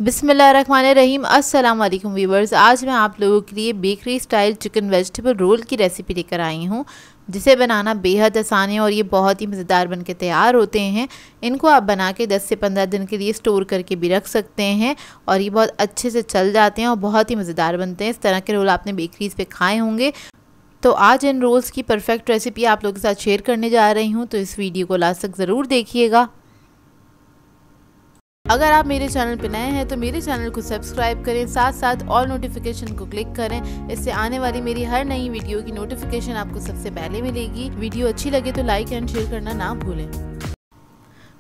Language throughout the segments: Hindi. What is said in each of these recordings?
बिस्मिल्लाहिर्रहमानिर्रहीम। अस्सलाम वालेकुम व्यूवर्स। आज मैं आप लोगों के लिए bakery style chicken vegetable roll की रेसिपी लेकर आई हूँ, जिसे बनाना बेहद आसान है और ये बहुत ही मज़ेदार बन के तैयार होते हैं। इनको आप बना के 10 से 15 दिन के लिए स्टोर करके भी रख सकते हैं और ये बहुत अच्छे से चल जाते हैं और बहुत ही मज़ेदार बनते हैं। इस तरह के रोल आपने बेकरीज़ पे खाए होंगे। तो आज इन रोल्स की परफेक्ट रेसिपी आप लोगों के साथ शेयर करने जा रही हूँ, तो इस वीडियो को लास्ट तक ज़रूर देखिएगा। अगर आप मेरे चैनल पर नए हैं तो मेरे चैनल को सब्सक्राइब करें, साथ साथ ऑल नोटिफिकेशन को क्लिक करें। इससे आने वाली मेरी हर नई वीडियो की नोटिफिकेशन आपको सबसे पहले मिलेगी। वीडियो अच्छी लगे तो लाइक एंड शेयर करना ना भूलें।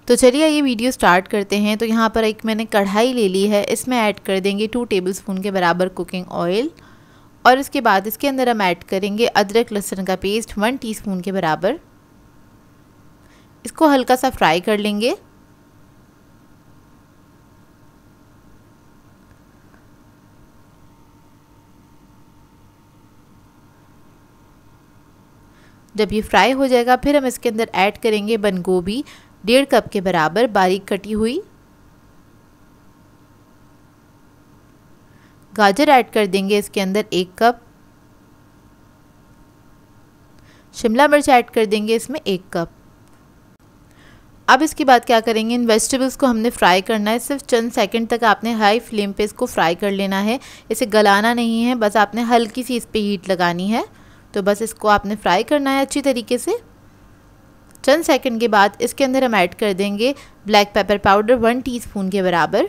तो चलिए ये वीडियो स्टार्ट करते हैं। तो यहाँ पर एक मैंने कढ़ाई ले ली है, इसमें ऐड कर देंगे 2 टेबलस्पून के बराबर कुकिंग ऑयल और इसके बाद इसके अंदर हम ऐड करेंगे अदरक लहसुन का पेस्ट 1 टीस्पून के बराबर। इसको हल्का सा फ्राई कर लेंगे। जब ये फ्राई हो जाएगा फिर हम इसके अंदर ऐड करेंगे बंद गोभी 1.5 कप के बराबर बारीक कटी हुई। गाजर ऐड कर देंगे इसके अंदर 1 कप। शिमला मिर्च ऐड कर देंगे इसमें 1 कप। अब इसके बाद क्या करेंगे, इन वेजिटेबल्स को हमने फ्राई करना है। सिर्फ चंद सेकंड तक आपने हाई फ्लेम पे इसको फ्राई कर लेना है। इसे गलाना नहीं है, बस आपने हल्की सी इस पे हीट लगानी है। तो बस इसको आपने फ्राई करना है अच्छी तरीके से। चंद सेकंड के बाद इसके अंदर हम ऐड कर देंगे ब्लैक पेपर पाउडर 1 टीस्पून के बराबर।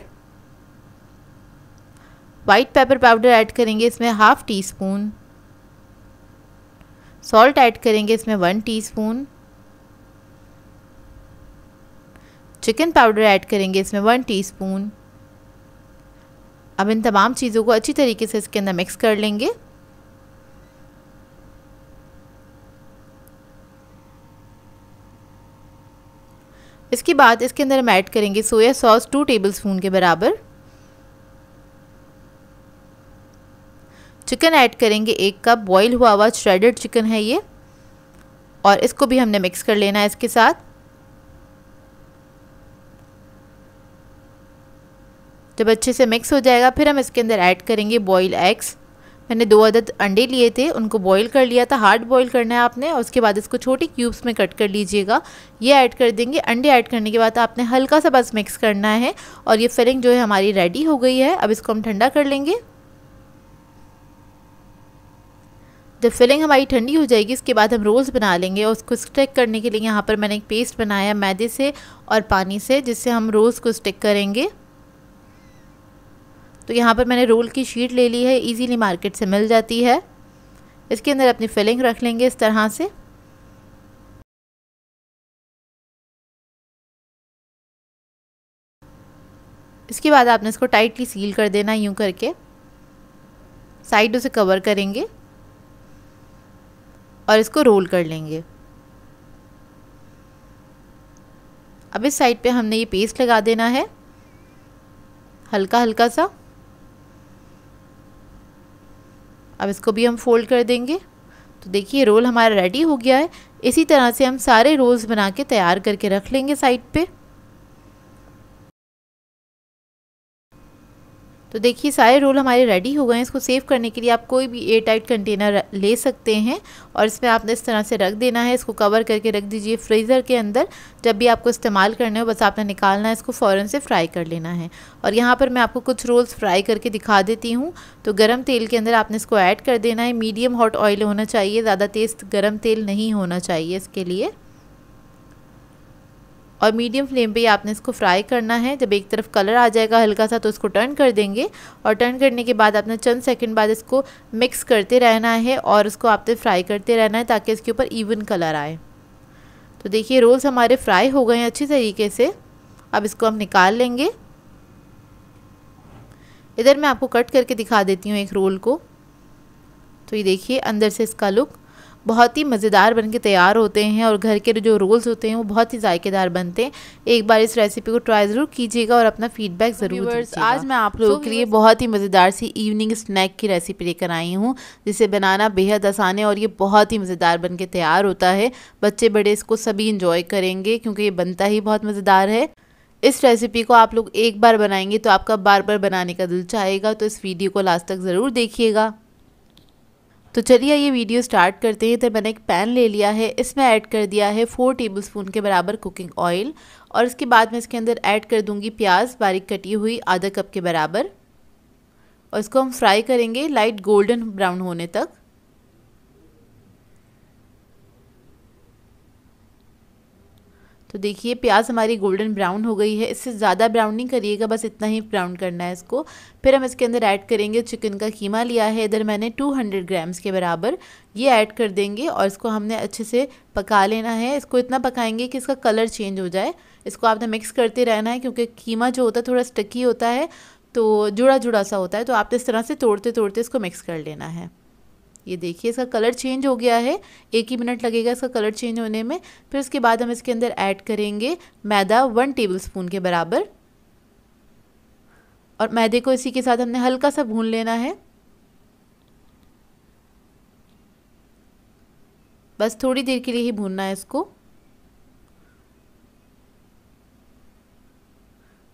वाइट पेपर पाउडर ऐड करेंगे इसमें 1/2 टीस्पून। सॉल्ट ऐड करेंगे इसमें 1 टीस्पून। चिकन पाउडर ऐड करेंगे इसमें 1 टीस्पून। अब इन तमाम चीज़ों को अच्छी तरीके से इसके अंदर मिक्स कर लेंगे। इसके बाद इसके अंदर हम ऐड करेंगे सोया सॉस 2 टेबलस्पून के बराबर। चिकन ऐड करेंगे 1 कप, बॉईल हुआ हुआ श्रेडेड चिकन है ये, और इसको भी हमने मिक्स कर लेना है इसके साथ। जब अच्छे से मिक्स हो जाएगा फिर हम इसके अंदर ऐड करेंगे बॉईल एग्स। मैंने 2 अदद अंडे लिए थे, उनको बॉईल कर लिया था। हार्ड बॉईल करना है आपने और उसके बाद इसको छोटे क्यूब्स में कट कर लीजिएगा। ये ऐड कर देंगे। अंडे ऐड करने के बाद आपने हल्का सा बस मिक्स करना है और ये फिलिंग जो है हमारी रेडी हो गई है। अब इसको हम ठंडा कर लेंगे। जब फिलिंग हमारी ठंडी हो जाएगी इसके बाद हम रोल्स बना लेंगे और उसको स्टिक करने के लिए यहाँ पर मैंने एक पेस्ट बनाया मैदे से और पानी से, जिससे हम रोल्स को स्टिक करेंगे। तो यहाँ पर मैंने रोल की शीट ले ली है, इजीली मार्केट से मिल जाती है। इसके अंदर अपनी फिलिंग रख लेंगे इस तरह से। इसके बाद आपने इसको टाइटली सील कर देना, यूं करके साइडों से कवर करेंगे और इसको रोल कर लेंगे। अब इस साइड पे हमने ये पेस्ट लगा देना है हल्का हल्का सा। अब इसको भी हम फोल्ड कर देंगे। तो देखिए रोल हमारा रेडी हो गया है। इसी तरह से हम सारे रोल्स बना के तैयार करके रख लेंगे साइड पे। तो देखिए सारे रोल हमारे रेडी हो गए हैं। इसको सेव करने के लिए आप कोई भी एयर टाइट कंटेनर ले सकते हैं और इसमें आपने इस तरह से रख देना है। इसको कवर करके रख दीजिए फ्रीज़र के अंदर। जब भी आपको इस्तेमाल करने हो बस आपने निकालना है, इसको फ़ौरन से फ्राई कर लेना है। और यहाँ पर मैं आपको कुछ रोल्स फ्राई करके दिखा देती हूँ। तो गर्म तेल के अंदर आपने इसको ऐड कर देना है। मीडियम हॉट ऑयल होना चाहिए, ज़्यादा तेज़ गर्म तेल नहीं होना चाहिए इसके लिए। और मीडियम फ्लेम पे आपने इसको फ्राई करना है। जब एक तरफ कलर आ जाएगा हल्का सा तो इसको टर्न कर देंगे और टर्न करने के बाद आपने चंद सेकंड बाद इसको मिक्स करते रहना है और इसको आपने फ्राई करते रहना है ताकि इसके ऊपर इवन कलर आए। तो देखिए रोल्स हमारे फ्राई हो गए हैं अच्छी तरीके से। अब इसको हम निकाल लेंगे। इधर मैं आपको कट करके दिखा देती हूँ एक रोल को। तो ये देखिए अंदर से इसका लुक बहुत ही मज़ेदार बनके तैयार होते हैं और घर के जो रोल्स होते हैं वो बहुत ही जायकेदार बनते हैं। एक बार इस रेसिपी को ट्राई ज़रूर कीजिएगा और अपना फीडबैक ज़रूर दीजिएगा। आज मैं आप लोगों के लिए बहुत ही मज़ेदार सी इवनिंग स्नैक की रेसिपी लेकर आई हूँ, जिसे बनाना बेहद आसान है और ये बहुत ही मज़ेदार बनके तैयार होता है। बच्चे बड़े इसको सभी इंजॉय करेंगे क्योंकि ये बनता ही बहुत मज़ेदार है। इस रेसिपी को आप लोग एक बार बनाएंगे तो आपका बार बार बनाने का दिल चाहेगा, तो इस वीडियो को लास्ट तक ज़रूर देखिएगा। तो चलिए ये वीडियो स्टार्ट करते हैं। तो मैंने एक पैन ले लिया है, इसमें ऐड कर दिया है 4 टेबलस्पून के बराबर कुकिंग ऑयल, और इसके बाद मैं इसके अंदर ऐड कर दूंगी प्याज बारीक कटी हुई आधा कप के बराबर, और इसको हम फ्राई करेंगे लाइट गोल्डन ब्राउन होने तक। तो देखिए प्याज हमारी गोल्डन ब्राउन हो गई है, इससे ज़्यादा ब्राउन नहीं करिएगा, बस इतना ही ब्राउन करना है इसको। फिर हम इसके अंदर ऐड करेंगे चिकन का कीमा लिया है, इधर मैंने 200 ग्राम्स के बराबर, ये ऐड कर देंगे और इसको हमने अच्छे से पका लेना है। इसको इतना पकाएंगे कि इसका कलर चेंज हो जाए। इसको आपने मिक्स करते रहना है, क्योंकि कीमा जो होता है थोड़ा स्टिकी होता है, तो जुड़ा जुड़ा सा होता है, तो आप इस तरह से तोड़ते तोड़ते इसको मिक्स कर लेना है। ये देखिए इसका कलर चेंज हो गया है, 1 ही मिनट लगेगा इसका कलर चेंज होने में। फिर उसके बाद हम इसके अंदर ऐड करेंगे मैदा 1 टेबलस्पून के बराबर, और मैदे को इसी के साथ हमने हल्का सा भून लेना है, बस थोड़ी देर के लिए ही भूनना है इसको।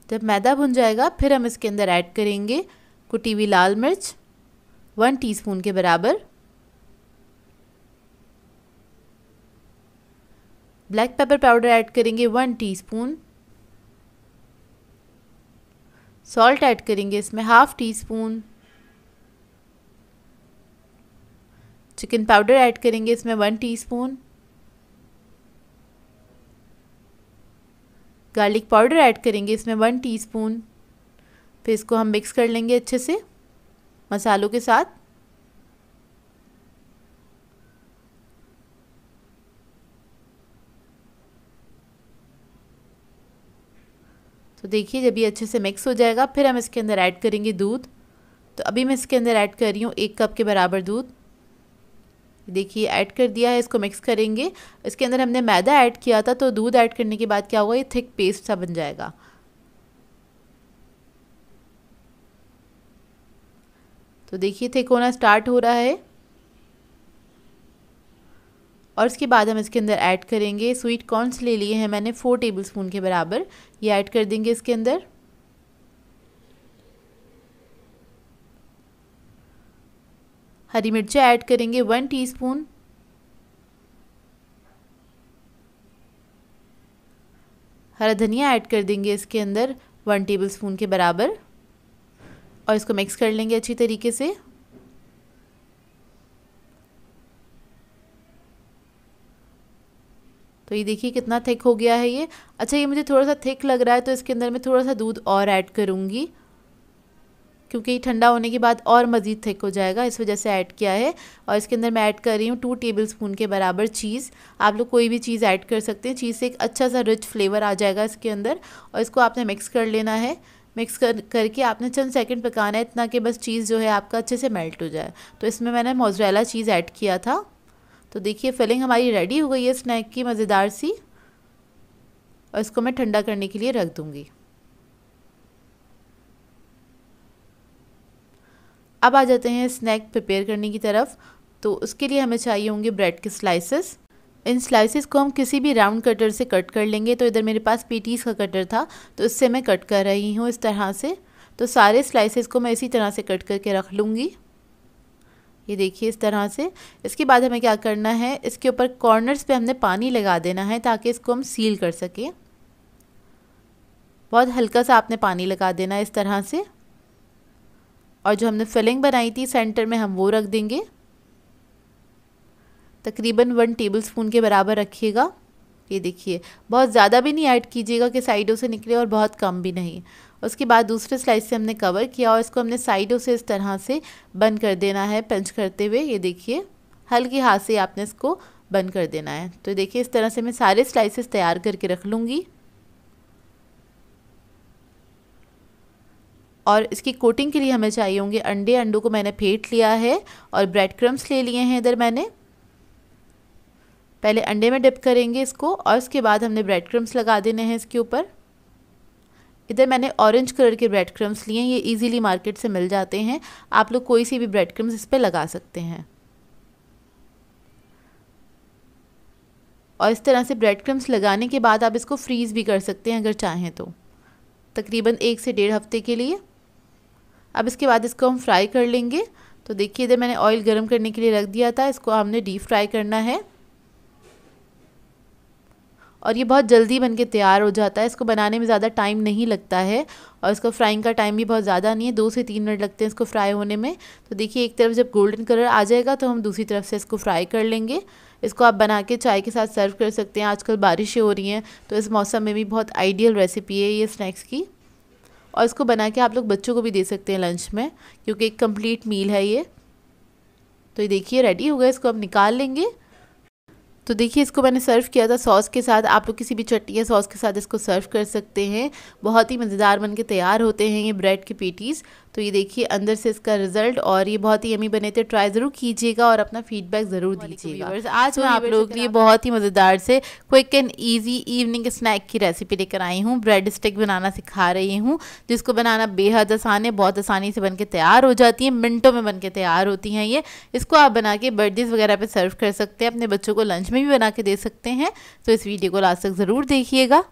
जब मैदा भुन जाएगा फिर हम इसके अंदर ऐड करेंगे कुटी हुई लाल मिर्च 1 टीस्पून के बराबर, ब्लैक पेपर पाउडर ऐड करेंगे 1 टीस्पून, सॉल्ट ऐड करेंगे इसमें ½ टीस्पून, चिकन पाउडर ऐड करेंगे इसमें 1 टीस्पून, गार्लिक पाउडर ऐड करेंगे इसमें 1 टीस्पून। फिर इसको हम मिक्स कर लेंगे अच्छे से मसालों के साथ। तो देखिए जब ये अच्छे से मिक्स हो जाएगा फिर हम इसके अंदर ऐड करेंगे दूध। तो अभी मैं इसके अंदर ऐड कर रही हूँ 1 कप के बराबर दूध। देखिए ऐड कर दिया है, इसको मिक्स करेंगे। इसके अंदर हमने मैदा ऐड किया था, तो दूध ऐड करने के बाद क्या होगा, ये थिक पेस्ट सा बन जाएगा। तो देखिए थिक होना स्टार्ट हो रहा है, और इसके बाद हम इसके अंदर ऐड करेंगे स्वीट कॉर्न्स ले लिए हैं मैंने 4 टेबलस्पून के बराबर, ये ऐड कर देंगे इसके अंदर। हरी मिर्चें ऐड करेंगे 1 टीस्पून, हरा धनिया ऐड कर देंगे इसके अंदर 1 टेबलस्पून के बराबर, और इसको मिक्स कर लेंगे अच्छी तरीके से। तो ये देखिए कितना थिक हो गया है ये। अच्छा ये मुझे थोड़ा सा थिक लग रहा है, तो इसके अंदर मैं थोड़ा सा दूध और ऐड करूँगी, क्योंकि ठंडा होने के बाद और मज़ीद थिक हो जाएगा, इस वजह से ऐड किया है। और इसके अंदर मैं ऐड कर रही हूँ 2 टेबलस्पून के बराबर चीज़। आप लोग कोई भी चीज़ ऐड कर सकते हैं, चीज़ से एक अच्छा सा रिच फ्लेवर आ जाएगा इसके अंदर। और इसको आपने मिक्स कर लेना है। मिक्स करके आपने चंद सेकंड पकाना है, इतना कि बस चीज़ जो है आपका अच्छे से मेल्ट हो जाए। तो इसमें मैंने मोज़रेला चीज़ ऐड किया था। तो देखिए फिलिंग हमारी रेडी हो गई है स्नैक की मज़ेदार सी, और इसको मैं ठंडा करने के लिए रख दूँगी। अब आ जाते हैं स्नैक प्रिपेयर करने की तरफ। तो उसके लिए हमें चाहिए होंगे ब्रेड के स्लाइसेस। इन स्लाइसेस को हम किसी भी राउंड कटर से कट कर लेंगे। तो इधर मेरे पास पेटीज़ का कटर था, तो इससे मैं कट कर रही हूँ इस तरह से। तो सारे स्लाइसेस को मैं इसी तरह से कट करके रख लूँगी, ये देखिए इस तरह से। इसके बाद हमें क्या करना है, इसके ऊपर कॉर्नर्स पे हमने पानी लगा देना है, ताकि इसको हम सील कर सकें। बहुत हल्का सा आपने पानी लगा देना है इस तरह से, और जो हमने फिलिंग बनाई थी सेंटर में हम वो रख देंगे। तकरीबन 1 टेबलस्पून के बराबर रखिएगा। ये देखिए बहुत ज़्यादा भी नहीं ऐड कीजिएगा कि साइडों से निकले, और बहुत कम भी नहीं। उसके बाद दूसरे स्लाइस से हमने कवर किया, और इसको हमने साइडों से इस तरह से बंद कर देना है पिंच करते हुए। ये देखिए हल्के हाथ से आपने इसको बंद कर देना है। तो देखिए इस तरह से मैं सारे स्लाइसेस तैयार करके रख लूँगी। और इसकी कोटिंग के लिए हमें चाहिए होंगे अंडे। अंडों को मैंने फेंट लिया है, और ब्रेड क्रम्स ले लिए हैं इधर मैंने। पहले अंडे में डिप करेंगे इसको, और उसके बाद हमने ब्रेड क्रम्स लगा देने हैं इसके ऊपर। इधर मैंने ऑरेंज कलर के ब्रेड क्रम्स लिए हैं, ये इजीली मार्केट से मिल जाते हैं। आप लोग कोई सी भी ब्रेड क्रम्स इस पर लगा सकते हैं। और इस तरह से ब्रेड क्रम्स लगाने के बाद आप इसको फ्रीज़ भी कर सकते हैं अगर चाहें तो। तकरीबन 1 से 1.5 हफ्ते के लिए। अब इसके बाद इसको हम फ्राई कर लेंगे। तो देखिए इधर मैंने ऑयल गर्म करने के लिए रख दिया था, इसको हमने डीप फ्राई करना है और ये बहुत जल्दी बनके तैयार हो जाता है। इसको बनाने में ज़्यादा टाइम नहीं लगता है और इसका फ्राइंग का टाइम भी बहुत ज़्यादा नहीं है, 2 से 3 मिनट लगते हैं इसको फ्राई होने में। तो देखिए एक तरफ जब गोल्डन कलर आ जाएगा तो हम दूसरी तरफ से इसको फ्राई कर लेंगे। इसको आप बना के चाय के साथ सर्व कर सकते हैं। आजकल बारिशें हो रही हैं तो इस मौसम में भी बहुत आइडियल रेसिपी है ये स्नैक्स की। और इसको बना के आप लोग बच्चों को भी दे सकते हैं लंच में, क्योंकि एक कंप्लीट मील है ये। तो ये देखिए रेडी हो गया, इसको अब निकाल लेंगे। तो देखिए इसको मैंने सर्व किया था सॉस के साथ, आप लोग किसी भी चटनी या सॉस के साथ इसको सर्व कर सकते हैं। बहुत ही मज़ेदार बनके तैयार होते हैं ये ब्रेड के पेटीज़। तो ये देखिए अंदर से इसका रिजल्ट, और ये बहुत ही यमी बने थे। ट्राई ज़रूर कीजिएगा और अपना फीडबैक ज़रूर दीजिएगा। आज मैं आप लोगों के लिए बहुत ही मज़ेदार से quick and easy evening snack की रेसिपी लेकर आई हूँ। ब्रेड स्टिक बनाना सिखा रही हूँ, जिसको बनाना बेहद आसान है, बहुत आसानी से बनके तैयार हो जाती है, मिनटों में बनके तैयार होती हैं ये। इसको आप बना के बर्थडेज़ वगैरह पे सर्व कर सकते हैं, अपने बच्चों को लंच में भी बना के दे सकते हैं। तो इस वीडियो को लास्ट तक ज़रूर देखिएगा।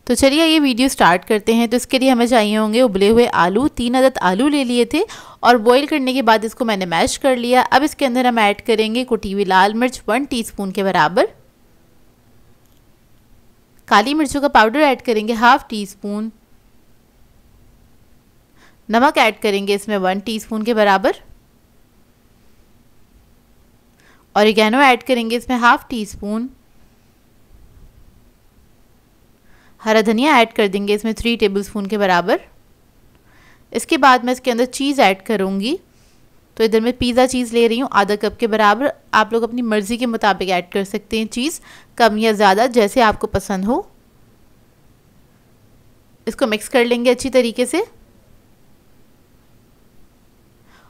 तो चलिए ये वीडियो स्टार्ट करते हैं। तो इसके लिए हमें चाहिए होंगे उबले हुए आलू, 3 अदद आलू ले लिए थे और बॉईल करने के बाद इसको मैंने मैश कर लिया। अब इसके अंदर हम ऐड करेंगे कुटी हुई लाल मिर्च 1 टीस्पून के बराबर, काली मिर्चों का पाउडर ऐड करेंगे 1/2 टीस्पून, नमक ऐड करेंगे इसमें 1 टीस्पून के बराबर, ऑरिगेनो ऐड करेंगे इसमें 1/2 टीस्पून, हरा धनिया ऐड कर देंगे इसमें 3 टेबलस्पून के बराबर। इसके बाद मैं इसके अंदर चीज़ ऐड करूँगी। तो इधर मैं पिज़्ज़ा चीज़ ले रही हूँ आधा कप के बराबर। आप लोग अपनी मर्ज़ी के मुताबिक ऐड कर सकते हैं, चीज़ कम या ज़्यादा जैसे आपको पसंद हो। इसको मिक्स कर लेंगे अच्छी तरीके से।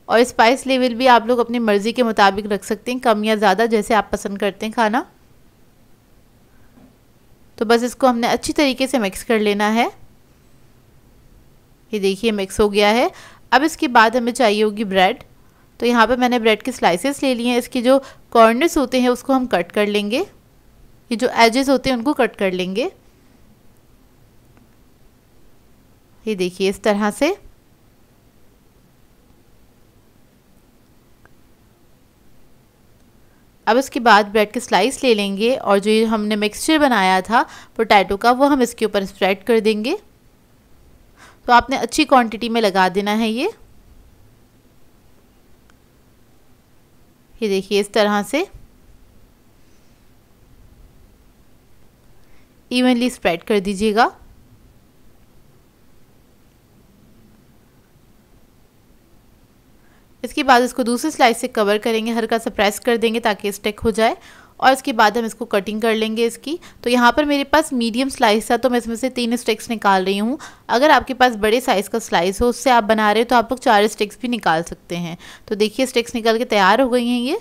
और स्पाइस लेवल भी आप लोग अपनी मर्ज़ी के मुताबिक रख सकते हैं, कम या ज़्यादा जैसे आप पसंद करते हैं खाना। तो बस इसको हमने अच्छी तरीके से मिक्स कर लेना है। ये देखिए मिक्स हो गया है। अब इसके बाद हमें चाहिए होगी ब्रेड। तो यहाँ पे मैंने ब्रेड के स्लाइसेस ले लिए हैं। इसके जो कॉर्नर्स होते हैं उसको हम कट कर लेंगे, ये जो एजेस होते हैं उनको कट कर लेंगे। ये देखिए इस तरह से। अब इसके बाद ब्रेड के स्लाइस ले लेंगे और जो ये हमने मिक्सचर बनाया था पोटैटो का वो हम इसके ऊपर स्प्रेड कर देंगे। तो आपने अच्छी क्वांटिटी में लगा देना है ये देखिए इस तरह से इवनली स्प्रेड कर दीजिएगा। इसके बाद इसको दूसरे स्लाइस से कवर करेंगे, हल्का सा प्रेस कर देंगे ताकि स्टिक हो जाए। और इसके बाद हम इसको कटिंग कर लेंगे इसकी। तो यहाँ पर मेरे पास मीडियम स्लाइस था तो मैं इसमें से 3 स्टिक्स निकाल रही हूँ। अगर आपके पास बड़े साइज़ का स्लाइस हो उससे आप बना रहे हो तो आप लोग 4 स्टिक्स भी निकाल सकते हैं। तो देखिए स्टिक्स निकल के तैयार हो गई हैं ये।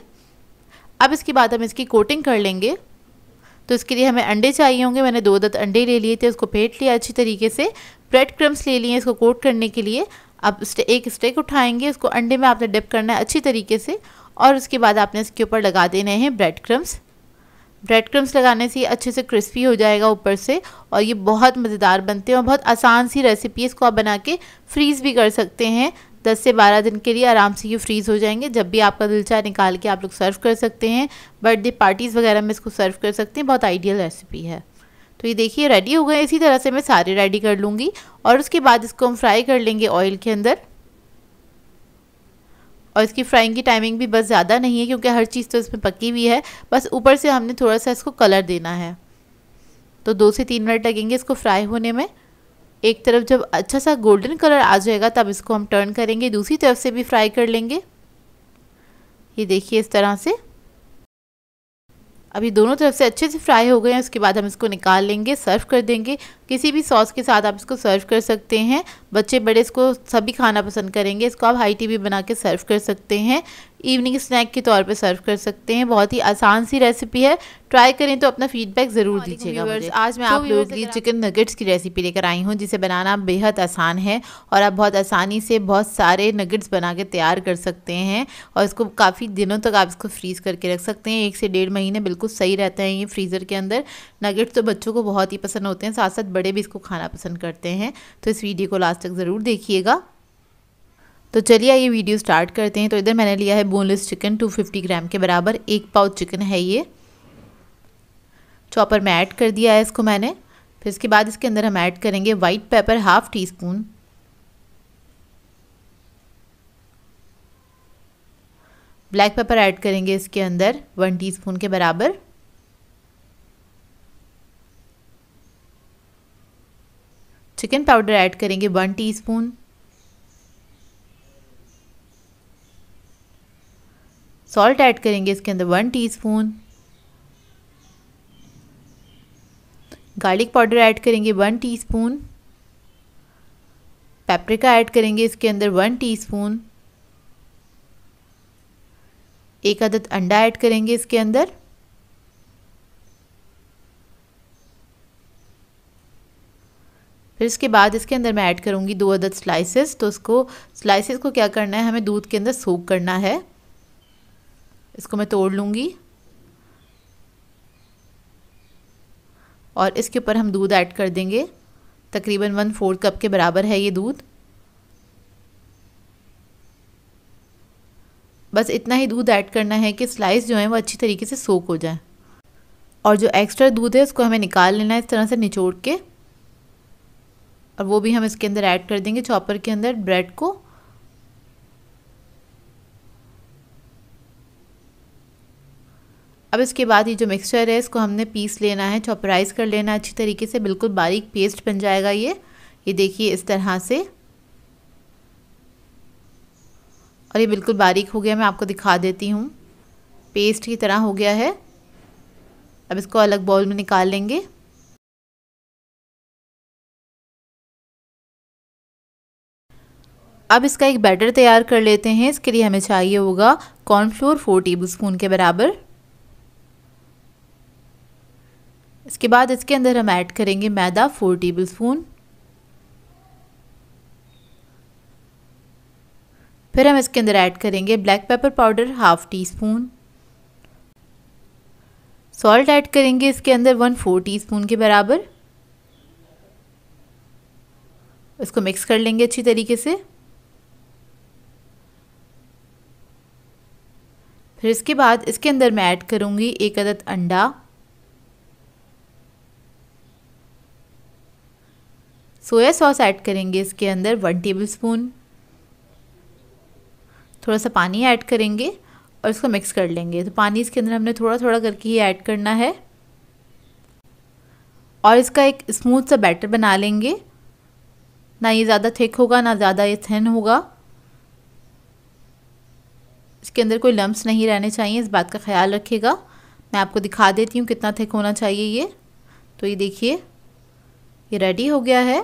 अब इसके बाद हम इसकी कोटिंग कर लेंगे। तो इसके लिए हमें अंडे चाहिए होंगे। मैंने 2 अदद अंडे ले लिए थे, उसको फेंट लिया अच्छी तरीके से। ब्रेड क्रम्स ले लिए इसको कोट करने के लिए। अब एक स्टिक उठाएंगे, उसको अंडे में आपने डिप करना है अच्छी तरीके से और उसके बाद आपने इसके ऊपर लगा देने हैं ब्रेड क्रम्स। ब्रेड क्रम्स लगाने से ये अच्छे से क्रिस्पी हो जाएगा ऊपर से और ये बहुत मज़ेदार बनते हैं और बहुत आसान सी रेसिपी है। इसको आप बना के फ्रीज़ भी कर सकते हैं, 10 से 12 दिन के लिए आराम से ये फ्रीज़ हो जाएंगे। जब भी आपका दिल चाहे निकाल के आप लोग सर्व कर सकते हैं। बर्थडे पार्टीज़ वगैरह में इसको सर्व कर सकते हैं, बहुत आइडियल रेसिपी है। तो ये देखिए रेडी हो गए। इसी तरह से मैं सारे रेडी कर लूँगी और उसके बाद इसको हम फ्राई कर लेंगे ऑयल के अंदर। और इसकी फ्राइंग की टाइमिंग भी बस ज़्यादा नहीं है क्योंकि हर चीज़ तो इसमें पकी हुई है, बस ऊपर से हमने थोड़ा सा इसको कलर देना है। तो 2 से 3 मिनट लगेंगे इसको फ्राई होने में। एक तरफ जब अच्छा सा गोल्डन कलर आ जाएगा तब इसको हम टर्न करेंगे, दूसरी तरफ से भी फ्राई कर लेंगे। ये देखिए इस तरह से अभी दोनों तरफ से अच्छे से फ्राई हो गए हैं। उसके बाद हम इसको निकाल लेंगे, सर्व कर देंगे। किसी भी सॉस के साथ आप इसको सर्व कर सकते हैं। बच्चे बड़े इसको सभी खाना पसंद करेंगे। इसको आप हाई टी भी बना के सर्व कर सकते हैं। इवनिंग स्नैक के तौर पे सर्व कर सकते हैं। बहुत ही आसान सी रेसिपी है, ट्राई करें तो अपना फीडबैक ज़रूर दीजिएगा मुझे। आज मैं आप लोगों के लिए चिकन नगेट्स की रेसिपी लेकर आई हूँ, जिसे बनाना बेहद आसान है और आप बहुत आसानी से बहुत सारे नगेट्स बना के तैयार कर सकते हैं और इसको काफ़ी दिनों तक आप इसको फ्रीज़ करके रख सकते हैं। 1 से 1.5 महीने बिल्कुल सही रहता है ये फ्रीज़र के अंदर। नगेट्स तो बच्चों को बहुत ही पसंद होते हैं, साथ साथ बड़े भी इसको खाना पसंद करते हैं। तो इस वीडियो को लास्ट तक ज़रूर देखिएगा। तो चलिए ये वीडियो स्टार्ट करते हैं। तो इधर मैंने लिया है बोनलेस चिकन 250 ग्राम के बराबर, 1 पाउच चिकन है ये। चॉपर में ऐड कर दिया है इसको मैंने। फिर इसके बाद इसके अंदर हम ऐड करेंगे white paper half tea spoon, black pepper add करेंगे इसके अंदर 1 टीस्पून के बराबर, चिकन पाउडर ऐड करेंगे 1 टीस्पून, सॉल्ट ऐड करेंगे इसके अंदर 1 टीस्पून, गार्लिक पाउडर ऐड करेंगे 1 टीस्पून, पेपरिका ऐड करेंगे इसके अंदर 1 टीस्पून, 1 अदद अंडा ऐड करेंगे इसके अंदर, फिर इसके बाद इसके अंदर मैं ऐड करूँगी 2 अदद स्लाइसेस। तो उसको स्लाइसेस को क्या करना है, हमें दूध के अंदर सोक करना है। इसको मैं तोड़ लूँगी और इसके ऊपर हम दूध ऐड कर देंगे। तकरीबन 1/4 कप के बराबर है ये दूध। बस इतना ही दूध ऐड करना है कि स्लाइस जो है वो अच्छी तरीके से सोक हो जाए। और जो एक्स्ट्रा दूध है उसको हमें निकाल लेना है इस तरह से निचोड़ के, और वो भी हम इसके अंदर ऐड कर देंगे चॉपर के अंदर ब्रेड को। अब इसके बाद ये जो मिक्सचर है इसको हमने पीस लेना है, चॉपराइज कर लेना है अच्छी तरीके से, बिल्कुल बारीक पेस्ट बन जाएगा ये देखिए इस तरह से। और ये बिल्कुल बारीक हो गया, मैं आपको दिखा देती हूँ, पेस्ट की तरह हो गया है। अब इसको अलग बाउल में निकाल लेंगे। अब इसका एक बैटर तैयार कर लेते हैं। इसके लिए हमें चाहिए होगा कॉर्नफ्लोर 4 टेबलस्पून के बराबर। इसके बाद इसके अंदर हम ऐड करेंगे मैदा 4 टेबलस्पून। फिर हम इसके अंदर ऐड करेंगे black pepper powder half tea spoon, salt add करेंगे इसके अंदर 1/4 टीस्पून के बराबर। इसको मिक्स कर लेंगे अच्छी तरीके से। फिर इसके बाद इसके अंदर मैं ऐड करूँगी 1 अदद अंडा, सोया सॉस ऐड करेंगे इसके अंदर 1 टेबलस्पून, थोड़ा सा पानी ऐड करेंगे और इसको मिक्स कर लेंगे। तो पानी इसके अंदर हमने थोड़ा थोड़ा करके ही ऐड करना है और इसका एक स्मूथ सा बैटर बना लेंगे। ना ये ज़्यादा थिक होगा ना ज़्यादा ये थिन होगा। इसके अंदर कोई लम्प्स नहीं रहने चाहिए, इस बात का ख्याल रखिएगा। मैं आपको दिखा देती हूँ कितना थिक होना चाहिए ये। तो ये देखिए ये रेडी हो गया है।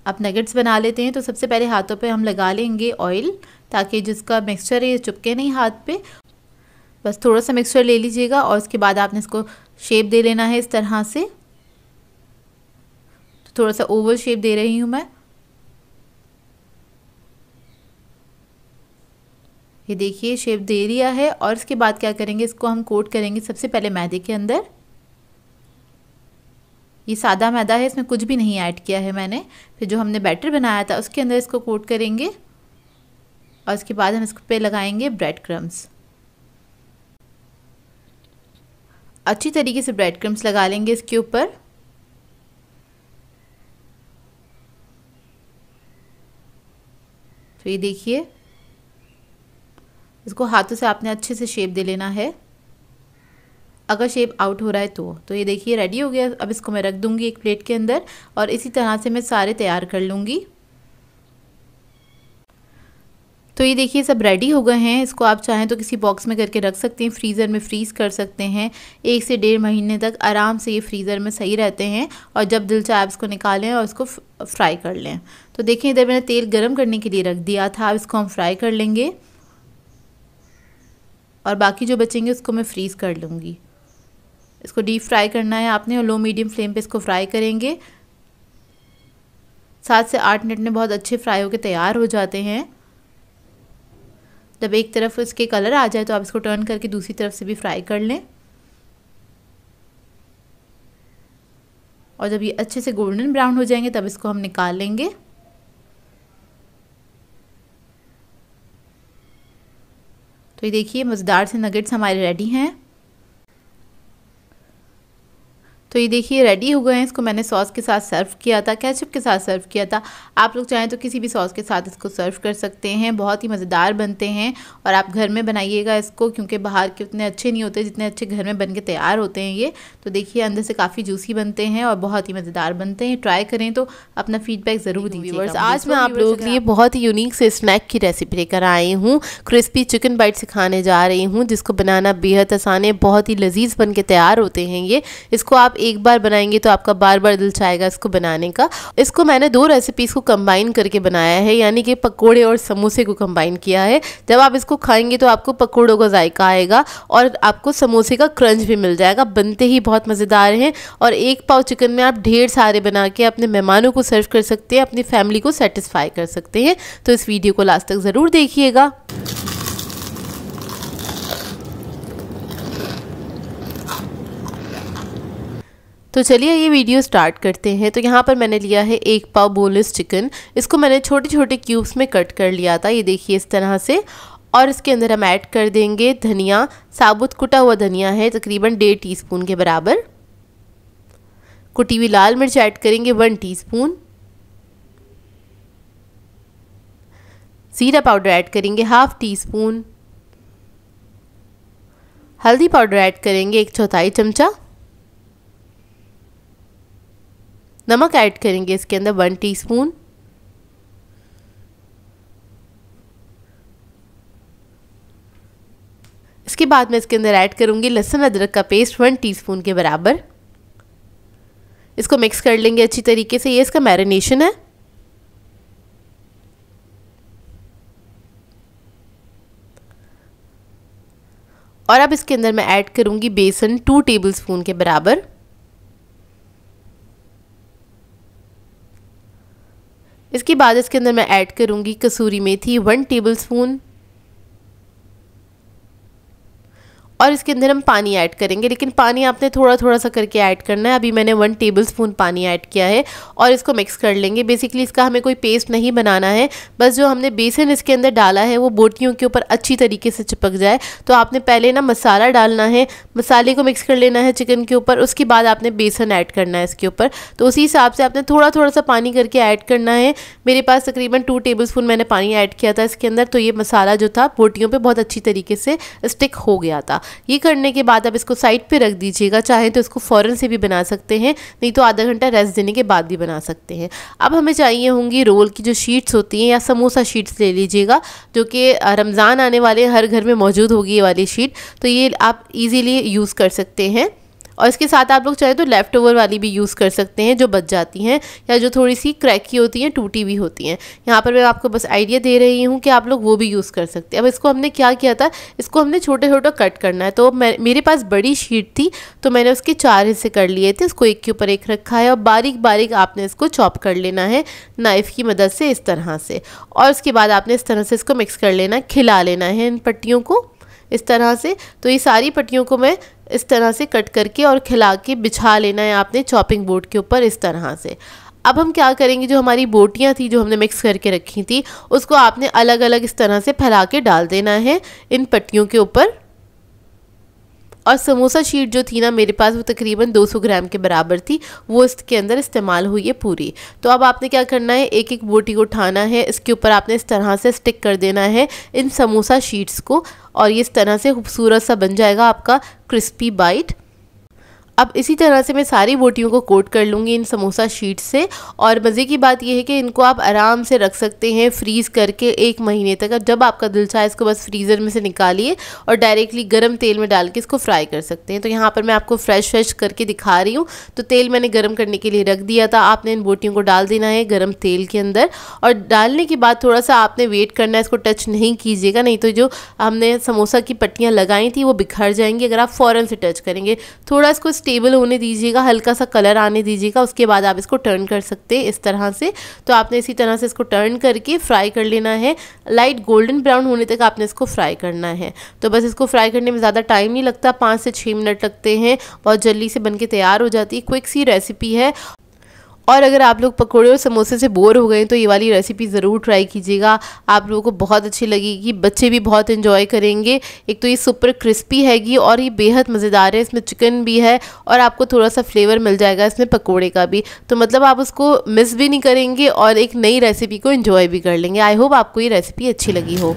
अब नगेट्स बना लेते हैं। तो सबसे पहले हाथों पे हम लगा लेंगे ऑयल, ताकि जिसका मिक्सचर है ये चिपके नहीं हाथ पे। बस थोड़ा सा मिक्सचर ले लीजिएगा और उसके बाद आपने इसको शेप दे लेना है इस तरह से। तो थोड़ा सा ओवल शेप दे रही हूँ मैं। ये देखिए शेप दे दिया है। और इसके बाद क्या करेंगे, इसको हम कोट करेंगे सबसे पहले मैदे के अंदर। ये सादा मैदा है, इसमें कुछ भी नहीं ऐड किया है मैंने। फिर जो हमने बैटर बनाया था उसके अंदर इसको कोट करेंगे और इसके बाद हम इस पे लगाएंगे ब्रेड क्रम्स। अच्छी तरीके से ब्रेड क्रम्स लगा लेंगे इसके ऊपर। तो ये देखिए इसको हाथों से आपने अच्छे से शेप दे लेना है, अगर शेप आउट हो रहा है तो ये देखिए रेडी हो गया। अब इसको मैं रख दूंगी एक प्लेट के अंदर और इसी तरह से मैं सारे तैयार कर लूँगी। तो ये देखिए सब रेडी हो गए हैं। इसको आप चाहें तो किसी बॉक्स में करके रख सकते हैं, फ्रीज़र में फ्रीज़ कर सकते हैं। 1 से 1.5 महीने तक आराम से ये फ्रीज़र में सही रहते हैं। और जब दिल चाहे आप इसको निकालें और इसको फ्राई कर लें। तो देखिए इधर मैंने तेल गरम करने के लिए रख दिया था। अब इसको हम फ्राई कर लेंगे और बाकी जो बचेंगे उसको मैं फ्रीज़ कर लूँगी। इसको डीप फ्राई करना है आपने और लो मीडियम फ्लेम पे इसको फ्राई करेंगे। 7 से 8 मिनट में बहुत अच्छे फ्राई होकर तैयार हो जाते हैं। जब एक तरफ इसके कलर आ जाए तो आप इसको टर्न करके दूसरी तरफ से भी फ्राई कर लें। और जब ये अच्छे से गोल्डन ब्राउन हो जाएंगे तब इसको हम निकाल लेंगे। तो ये देखिए मज़ेदार से नगेट्स हमारे रेडी हैं। तो ये देखिए रेडी हो गए हैं। इसको मैंने सॉस के साथ सर्व किया था, केचप के साथ सर्व किया था। आप लोग चाहें तो किसी भी सॉस के साथ इसको सर्व कर सकते हैं। बहुत ही मज़ेदार बनते हैं और आप घर में बनाइएगा इसको, क्योंकि बाहर के उतने अच्छे नहीं होते जितने अच्छे घर में बन के तैयार होते हैं ये। तो देखिए अंदर से काफ़ी जूसी बनते हैं और बहुत ही मज़ेदार बनते हैं। ट्राई करें तो अपना फीडबैक ज़रूर दीजिएगा। आज मैं आप लोगों के लिए बहुत ही यूनिक से स्नैक की रेसिपी लेकर आई हूँ। क्रिस्पी चिकन बाइट सिखाने जा रही हूँ, जिसको बनाना बेहद आसान है। बहुत ही लजीज बन के तैयार होते हैं ये। इसको आप एक बार बनाएंगे तो आपका बार बार दिल चाहेगा इसको बनाने का। इसको मैंने 2 रेसिपीज़ को कंबाइन करके बनाया है, यानी कि पकोड़े और समोसे को कंबाइन किया है। जब आप इसको खाएंगे तो आपको पकोड़ों का जायका आएगा और आपको समोसे का क्रंच भी मिल जाएगा। बनते ही बहुत मज़ेदार हैं और 1 पाव चिकन में आप ढेर सारे बना के अपने मेहमानों को सर्व कर सकते हैं, अपनी फैमिली को सेटिस्फाई कर सकते हैं। तो इस वीडियो को लास्ट तक ज़रूर देखिएगा। तो चलिए ये वीडियो स्टार्ट करते हैं। तो यहाँ पर मैंने लिया है 1 पाव बोनलेस चिकन। इसको मैंने छोटे छोटे क्यूब्स में कट कर लिया था, ये देखिए इस तरह से। और इसके अंदर हम ऐड कर देंगे धनिया। साबुत कुटा हुआ धनिया है तकरीबन 1.5 टीस्पून के बराबर। कुटी हुई लाल मिर्च ऐड करेंगे 1 टीस्पून। जीरा पाउडर ऐड करेंगे 1/2 टीस्पून। हल्दी पाउडर ऐड करेंगे 1/4 चमचा। नमक ऐड करेंगे इसके अंदर 1 टीस्पून। इसके बाद मैं इसके अंदर ऐड करूंगी लहसुन अदरक का पेस्ट 1 टीस्पून के बराबर। इसको मिक्स कर लेंगे अच्छी तरीके से। ये इसका मैरिनेशन है। और अब इसके अंदर मैं ऐड करूंगी बेसन 2 टेबलस्पून के बराबर। इसके बाद इसके अंदर मैं ऐड करूंगी कसूरी मेथी 1 टेबलस्पून। और इसके अंदर हम पानी ऐड करेंगे, लेकिन पानी आपने थोड़ा थोड़ा सा करके ऐड करना है। अभी मैंने 1 टेबलस्पून पानी ऐड किया है और इसको मिक्स कर लेंगे। बेसिकली इसका हमें कोई पेस्ट नहीं बनाना है, बस जो हमने बेसन इसके अंदर डाला है वो बोटियों के ऊपर अच्छी तरीके से चिपक जाए। तो आपने पहले ना मसाला डालना है, मसाले को मिक्स कर लेना है चिकन के ऊपर। उसके बाद आपने बेसन ऐड करना है इसके ऊपर। तो उसी हिसाब से आपने थोड़ा थोड़ा सा पानी करके ऐड करना है। मेरे पास तकरीबन 2 टेबलस्पून मैंने पानी ऐड किया था इसके अंदर। तो ये मसाला जो था बोटियों पर बहुत अच्छी तरीके से स्टिक हो गया था। ये करने के बाद आप इसको साइड पे रख दीजिएगा। चाहें तो इसको फ़ौरन से भी बना सकते हैं, नहीं तो आधा घंटा रेस्ट देने के बाद भी बना सकते हैं। अब हमें चाहिए होंगी रोल की जो शीट्स होती हैं, या समोसा शीट्स ले लीजिएगा, जो कि रमज़ान आने वाले हर घर में मौजूद होगी ये वाली शीट। तो ये आप इजीली यूज़ कर सकते हैं। और इसके साथ आप लोग चाहे तो लेफ़्ट ओवर वाली भी यूज़ कर सकते हैं, जो बच जाती हैं या जो थोड़ी सी क्रैकी होती हैं, टूटी भी होती हैं। यहाँ पर मैं आपको बस आइडिया दे रही हूँ कि आप लोग वो भी यूज़ कर सकते हैं। अब इसको हमने क्या किया था, इसको हमने छोटे छोटे कट करना है। तो मेरे पास बड़ी शीट थी तो मैंने उसके 4 हिस्से कर लिए थे। इसको एक के ऊपर एक रखा है और बारीक बारीक आपने इसको चॉप कर लेना है नाइफ़ की मदद से इस तरह से। और उसके बाद आपने इस तरह से इसको मिक्स कर लेना है, खिला लेना है इन पट्टियों को इस तरह से। तो ये सारी पट्टियों को मैं इस तरह से कट करके और खिला के बिछा लेना है आपने चॉपिंग बोर्ड के ऊपर इस तरह से। अब हम क्या करेंगे, जो हमारी बोटियां थी जो हमने मिक्स करके रखी थी, उसको आपने अलग अलग इस तरह से फैला के डाल देना है इन पट्टियों के ऊपर। और समोसा शीट जो थी ना मेरे पास, वो तकरीबन 200 ग्राम के बराबर थी, वो इसके अंदर इस्तेमाल हुई है पूरी। तो अब आपने क्या करना है, एक एक बोटी को उठाना है, इसके ऊपर आपने इस तरह से स्टिक कर देना है इन समोसा शीट्स को, और ये इस तरह से खूबसूरत सा बन जाएगा आपका क्रिस्पी बाइट। अब इसी तरह से मैं सारी बोटियों को कोट कर लूँगी इन समोसा शीट से। और मज़े की बात यह है कि इनको आप आराम से रख सकते हैं फ्रीज़ करके 1 महीने तक। जब आपका दिल चाहे इसको बस फ्रीज़र में से निकालिए और डायरेक्टली गर्म तेल में डाल के इसको फ्राई कर सकते हैं। तो यहाँ पर मैं आपको फ्रेश करके दिखा रही हूँ। तो तेल मैंने गर्म करने के लिए रख दिया था। आपने इन बोटियों को डाल देना है गर्म तेल के अंदर, और डालने के बाद थोड़ा सा आपने वेट करना है, इसको टच नहीं कीजिएगा, नहीं तो जो हमने समोसा की पट्टियाँ लगाई थी वो बिखर जाएंगी अगर आप फ़ौरन से टच करेंगे। थोड़ा इसको स्टेबल होने दीजिएगा, हल्का सा कलर आने दीजिएगा, उसके बाद आप इसको टर्न कर सकते हैं इस तरह से। तो आपने इसी तरह से इसको टर्न करके फ्राई कर लेना है। लाइट गोल्डन ब्राउन होने तक आपने इसको फ्राई करना है। तो बस इसको फ्राई करने में ज़्यादा टाइम नहीं लगता, 5 से 6 मिनट लगते हैं, बहुत जल्दी से बनके तैयार हो जाती है। क्विक सी रेसिपी है। और अगर आप लोग पकौड़े और समोसे से बोर हो गए तो ये वाली रेसिपी ज़रूर ट्राई कीजिएगा, आप लोगों को बहुत अच्छी लगेगी, बच्चे भी बहुत एंजॉय करेंगे। एक तो ये सुपर क्रिस्पी हैगी और ये बेहद मज़ेदार है, इसमें चिकन भी है और आपको थोड़ा सा फ्लेवर मिल जाएगा इसमें पकोड़े का भी, तो मतलब आप उसको मिस भी नहीं करेंगे और एक नई रेसिपी को एंजॉय भी कर लेंगे। आई होप आपको ये रेसिपी अच्छी लगी हो।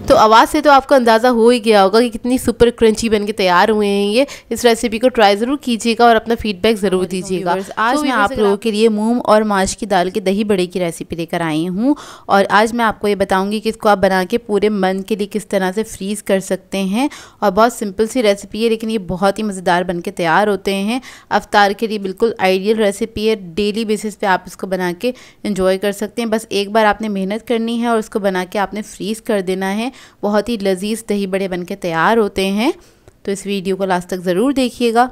तो आवाज़ से तो आपको अंदाज़ा हो ही गया होगा कि कितनी सुपर क्रंची बनके तैयार हुए हैं ये। इस रेसिपी को ट्राई ज़रूर कीजिएगा और अपना फीडबैक ज़रूर दीजिएगा। आज मैं आप लोगों के लिए मूंग और माश की दाल के दही बड़े की रेसिपी लेकर आई हूँ, और आज मैं आपको ये बताऊँगी कि इसको आप बना के पूरे मंथ के लिए किस तरह से फ्रीज़ कर सकते हैं। और बहुत सिंपल सी रेसिपी है, लेकिन ये बहुत ही मज़ेदार बनके तैयार होते हैं। अफ्तार के लिए बिल्कुल आइडियल रेसिपी है, डेली बेसिस पे आप इसको बना के एंजॉय कर सकते हैं। बस एक बार आपने मेहनत करनी है और उसको बना के आपने फ्रीज़ कर देना है। बहुत ही लजीज दही बड़े बनके तैयार होते हैं। तो इस वीडियो को लास्ट तक ज़रूर देखिएगा।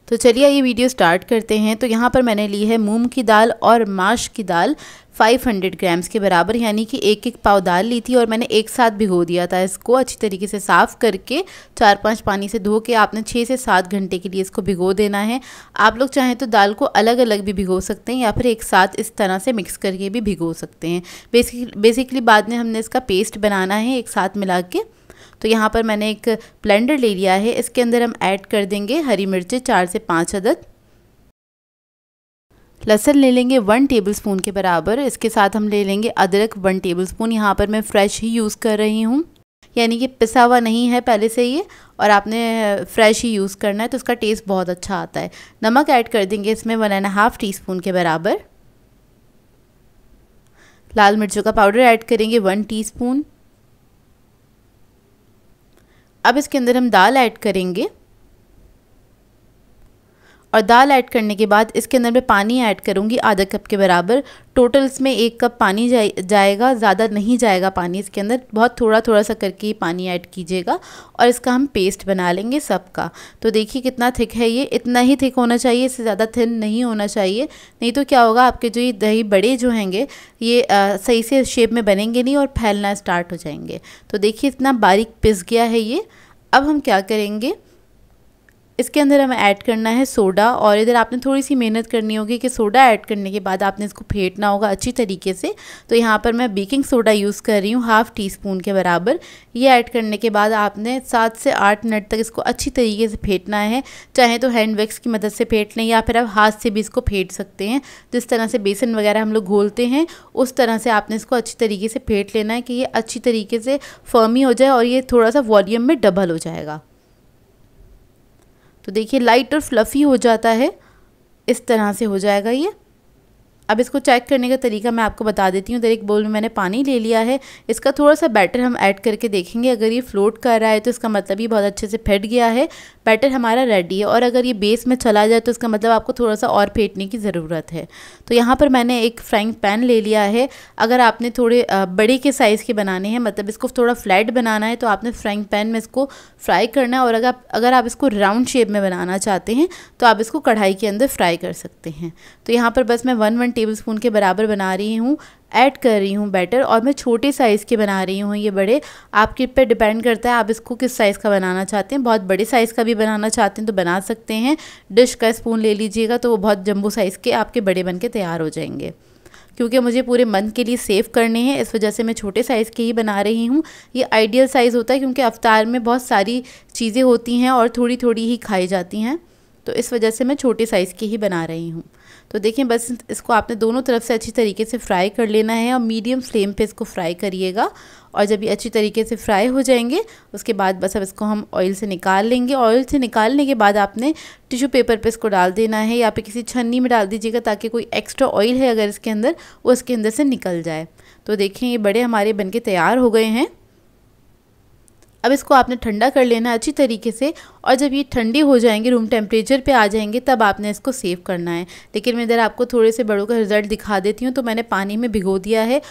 तो चलिए ये वीडियो स्टार्ट करते हैं। तो यहाँ पर मैंने ली है मूंग की दाल और माश की दाल 500 ग्राम्स के बराबर, यानी कि 1-1 पाव दाल ली थी और मैंने एक साथ भिगो दिया था। इसको अच्छी तरीके से साफ़ करके 4-5 पानी से धो के आपने 6 से 7 घंटे के लिए इसको भिगो देना है। आप लोग चाहें तो दाल को अलग अलग भी भिगो सकते हैं या फिर एक साथ इस तरह से मिक्स करके भी भिगो सकते हैं। बेसिकली बाद में हमने इसका पेस्ट बनाना है एक साथ मिला के। तो यहाँ पर मैंने एक ब्लेंडर ले लिया है, इसके अंदर हम ऐड कर देंगे हरी मिर्चें 4 से 5 अदद, लहसुन ले लेंगे 1 टेबलस्पून के बराबर, इसके साथ हम ले लेंगे अदरक 1 टेबलस्पून। यहाँ पर मैं फ्रेश ही यूज़ कर रही हूँ, यानी कि पिसा हुआ नहीं है पहले से ये, और आपने फ्रेश ही यूज़ करना है तो इसका टेस्ट बहुत अच्छा आता है। नमक ऐड कर देंगे इसमें 1.5 टीस्पून के बराबर। लाल मिर्चों का पाउडर ऐड करेंगे 1 टीस्पून। अब इसके अंदर हम दाल ऐड करेंगे, और दाल ऐड करने के बाद इसके अंदर मैं पानी ऐड करूँगी आधा कप के बराबर। टोटल इसमें 1 कप पानी जाएगा, ज़्यादा नहीं जाएगा पानी इसके अंदर, बहुत थोड़ा थोड़ा सा करके ही पानी ऐड कीजिएगा। और इसका हम पेस्ट बना लेंगे सबका। तो देखिए कितना थिक है ये, इतना ही थिक होना चाहिए, इससे ज़्यादा थिन नहीं होना चाहिए, नहीं तो क्या होगा आपके जो ये दही बड़े जो हैंगे ये सही से शेप में बनेंगे नहीं और फैलना स्टार्ट हो जाएंगे। तो देखिए इतना बारीक पिस गया है ये। अब हम क्या करेंगे, इसके अंदर हमें ऐड करना है सोडा, और इधर आपने थोड़ी सी मेहनत करनी होगी कि सोडा ऐड करने के बाद आपने इसको फेंटना होगा अच्छी तरीके से। तो यहाँ पर मैं बेकिंग सोडा यूज़ कर रही हूँ 1/2 टीस्पून के बराबर। ये ऐड करने के बाद आपने 7 से 8 मिनट तक इसको अच्छी तरीके से फेंटना है। चाहे तो हैंड वैक्स की मदद से फेंट लें या फिर आप हाथ से भी इसको फेंट सकते हैं। जिस तरह से बेसन वगैरह हम लोग घोलते हैं उस तरह से आपने इसको अच्छी तरीके से फेंट लेना है कि ये अच्छी तरीके से फर्मी हो जाए और ये थोड़ा सा वॉल्यूम में डबल हो जाएगा। तो देखिए लाइट और फ्लफ़ी हो जाता है, इस तरह से हो जाएगा ये। अब इसको चेक करने का तरीका मैं आपको बता देती हूँ। इधर एक बोल में मैंने पानी ले लिया है, इसका थोड़ा सा बैटर हम ऐड करके देखेंगे। अगर ये फ्लोट कर रहा है तो इसका मतलब ये बहुत अच्छे से फेंट गया है, बैटर हमारा रेडी है। और अगर ये बेस में चला जाए तो इसका मतलब आपको थोड़ा सा और फेंटने की ज़रूरत है। तो यहाँ पर मैंने एक फ्राइंग पैन ले लिया है। अगर आपने थोड़े बड़े के साइज़ के बनाने हैं, मतलब इसको थोड़ा फ्लैट बनाना है, तो आपने फ्राइंग पैन में इसको फ्राई करना है। और अगर आप इसको राउंड शेप में बनाना चाहते हैं तो आप इसको कढ़ाई के अंदर फ्राई कर सकते हैं। तो यहाँ पर बस मैं 1 टेबलस्पून के बराबर बना रही हूँ, ऐड कर रही हूँ बैटर। और मैं छोटे साइज़ के बना रही हूँ, ये बड़े आपके पे डिपेंड करता है आप इसको किस साइज़ का बनाना चाहते हैं। बहुत बड़े साइज़ का भी बनाना चाहते हैं तो बना सकते हैं। डिश का स्पून ले लीजिएगा तो वो बहुत जंबो साइज़ के आपके बड़े बन के तैयार हो जाएंगे। क्योंकि मुझे पूरे मंथ के लिए सेव करने हैं, इस वजह से मैं छोटे साइज़ के ही बना रही हूँ। ये आइडियल साइज़ होता है क्योंकि अफ्तार में बहुत सारी चीज़ें होती हैं और थोड़ी थोड़ी ही खाई जाती हैं, तो इस वजह से मैं छोटे साइज़ की ही बना रही हूँ। तो देखिए बस इसको आपने दोनों तरफ से अच्छी तरीके से फ्राई कर लेना है और मीडियम फ्लेम पे इसको फ्राई करिएगा। और जब ये अच्छी तरीके से फ्राई हो जाएंगे उसके बाद बस अब इसको हम ऑयल से निकाल लेंगे। ऑयल से निकालने के बाद आपने टिश्यू पेपर पे इसको डाल देना है या फिर किसी छन्नी में डाल दीजिएगा ताकि कोई एक्स्ट्रा ऑयल है अगर इसके अंदर वो इसके अंदर से निकल जाए। तो देखिए ये बड़े हमारे बनके तैयार हो गए हैं। अब इसको आपने ठंडा कर लेना है अच्छी तरीके से, और जब ये ठंडी हो जाएंगे, रूम टेम्परेचर पे आ जाएंगे, तब आपने इसको सेव करना है। लेकिन मैं इधर आपको थोड़े से बड़ों का रिज़ल्ट दिखा देती हूँ। तो मैंने पानी में भिगो दिया है,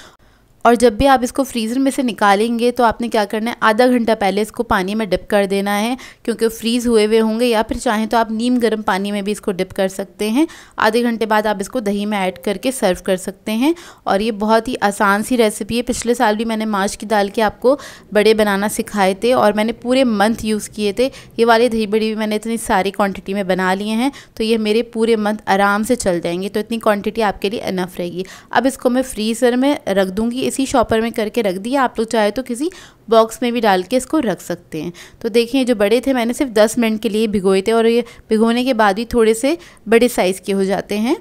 और जब भी आप इसको फ्रीज़र में से निकालेंगे तो आपने क्या करना है, आधा घंटा पहले इसको पानी में डिप कर देना है क्योंकि फ्रीज़ हुए हुए होंगे, या फिर चाहें तो आप नीम गर्म पानी में भी इसको डिप कर सकते हैं। आधे घंटे बाद आप इसको दही में ऐड करके सर्व कर सकते हैं। और ये बहुत ही आसान सी रेसिपी है। पिछले साल भी मैंने माश की दाल के आपको बड़े बनाना सिखाए थे और मैंने पूरे मंथ यूज़ किए थे। ये वाले दही बड़ी भी मैंने इतनी सारी क्वान्टिटी में बना लिए हैं तो ये मेरे पूरे मंथ आराम से चल जाएंगे। तो इतनी क्वान्टिटी आपके लिए इनफ रहेगी। अब इसको मैं फ्रीज़र में रख दूँगी, इसी शॉपर में करके रख दिया। आप लोग चाहे तो किसी बॉक्स में भी डाल के इसको रख सकते हैं। तो देखिए जो बड़े थे मैंने सिर्फ 10 मिनट के लिए भिगोए थे और ये भिगोने के बाद भी थोड़े से बड़े साइज़ के हो जाते हैं।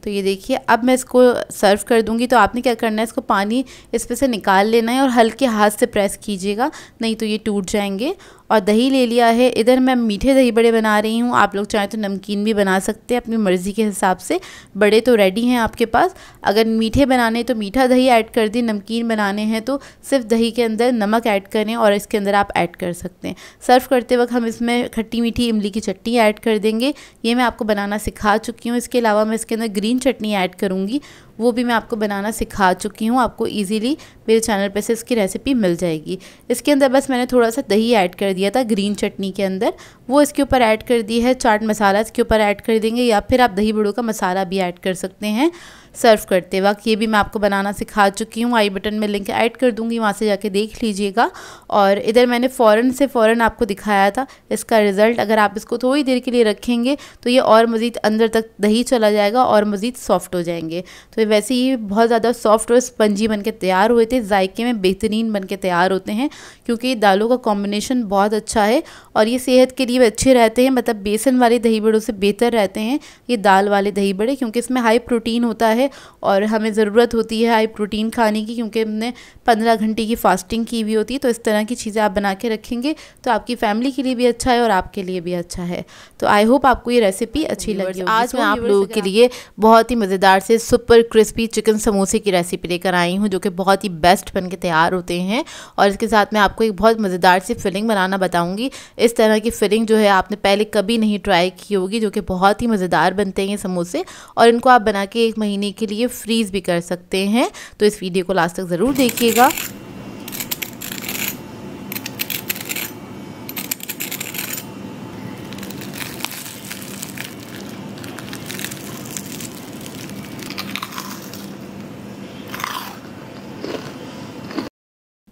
तो ये देखिए अब मैं इसको सर्व कर दूंगी। तो आपने क्या करना है, इसको पानी इस पे से निकाल लेना है और हल्के हाथ से प्रेस कीजिएगा, नहीं तो ये टूट जाएंगे। और दही ले लिया है, इधर मैं मीठे दही बड़े बना रही हूँ। आप लोग चाहें तो नमकीन भी बना सकते हैं अपनी मर्ज़ी के हिसाब से। बड़े तो रेडी हैं आपके पास। अगर मीठे बनाने तो मीठा दही ऐड कर दें, नमकीन बनाने हैं तो सिर्फ दही के अंदर नमक ऐड करें और इसके अंदर आप ऐड कर सकते हैं। सर्व करते वक्त हम इसमें खट्टी मीठी इमली की चटनी ऐड कर देंगे। ये मैं आपको बनाना सिखा चुकी हूँ। इसके अलावा मैं इसके अंदर ग्रीन चटनी ऐड करूँगी, वो भी मैं आपको बनाना सिखा चुकी हूँ। आपको इजीली मेरे चैनल पे से इसकी रेसिपी मिल जाएगी। इसके अंदर बस मैंने थोड़ा सा दही ऐड कर दिया था ग्रीन चटनी के अंदर, वो इसके ऊपर ऐड कर दी है। चाट मसाला इसके ऊपर ऐड कर देंगे या फिर आप दही बड़ों का मसाला भी ऐड कर सकते हैं सर्व करते वक्त। ये भी मैं आपको बनाना सिखा चुकी हूँ। आई बटन में लिंक ऐड कर दूँगी, वहाँ से जाके देख लीजिएगा। और इधर मैंने फ़ौरन आपको दिखाया था इसका रिज़ल्ट। अगर आप इसको थोड़ी देर के लिए रखेंगे तो ये और मज़ीद अंदर तक दही चला जाएगा और मज़ीद सॉफ्ट हो जाएंगे। तो वैसे ही बहुत ज़्यादा सॉफ्ट और स्पंजी बन के तैयार हुए थे। जायके में बेहतरीन बन के तैयार होते हैं क्योंकि दालों का कॉम्बिनेशन बहुत अच्छा है और ये सेहत के लिए भी अच्छे रहते हैं। मतलब बेसन वाले दही बड़ों से बेहतर रहते हैं ये दाल वाले दही बड़े, क्योंकि इसमें हाई प्रोटीन होता है और हमें ज़रूरत होती है हाई प्रोटीन खाने की, क्योंकि हमने 15 घंटे की फास्टिंग की हुई होती है। तो इस तरह की चीज़ें आप बना के रखेंगे तो आपकी फैमिली के लिए भी अच्छा है और आपके लिए भी अच्छा है। तो आई होप आपको ये रेसिपी अच्छी लगी होगी। आज मैं आप लोगों के लिए बहुत ही मज़ेदार से सुपर क्रिस्पी चिकन समोसे की रेसिपी लेकर आई हूँ जो कि बहुत ही बेस्ट बन के तैयार होते हैं। और इसके साथ मैं आपको एक बहुत मज़ेदार सी फिलिंग बनाना बताऊँगी। इस तरह की फिलिंग जो है आपने पहले कभी नहीं ट्राई की होगी, जो कि बहुत ही मज़ेदार बनते हैं ये समोसे। और इनको आप बना के 1 महीने के लिए फ्रीज़ भी कर सकते हैं। तो इस वीडियो को लास्ट तक ज़रूर देखिएगा।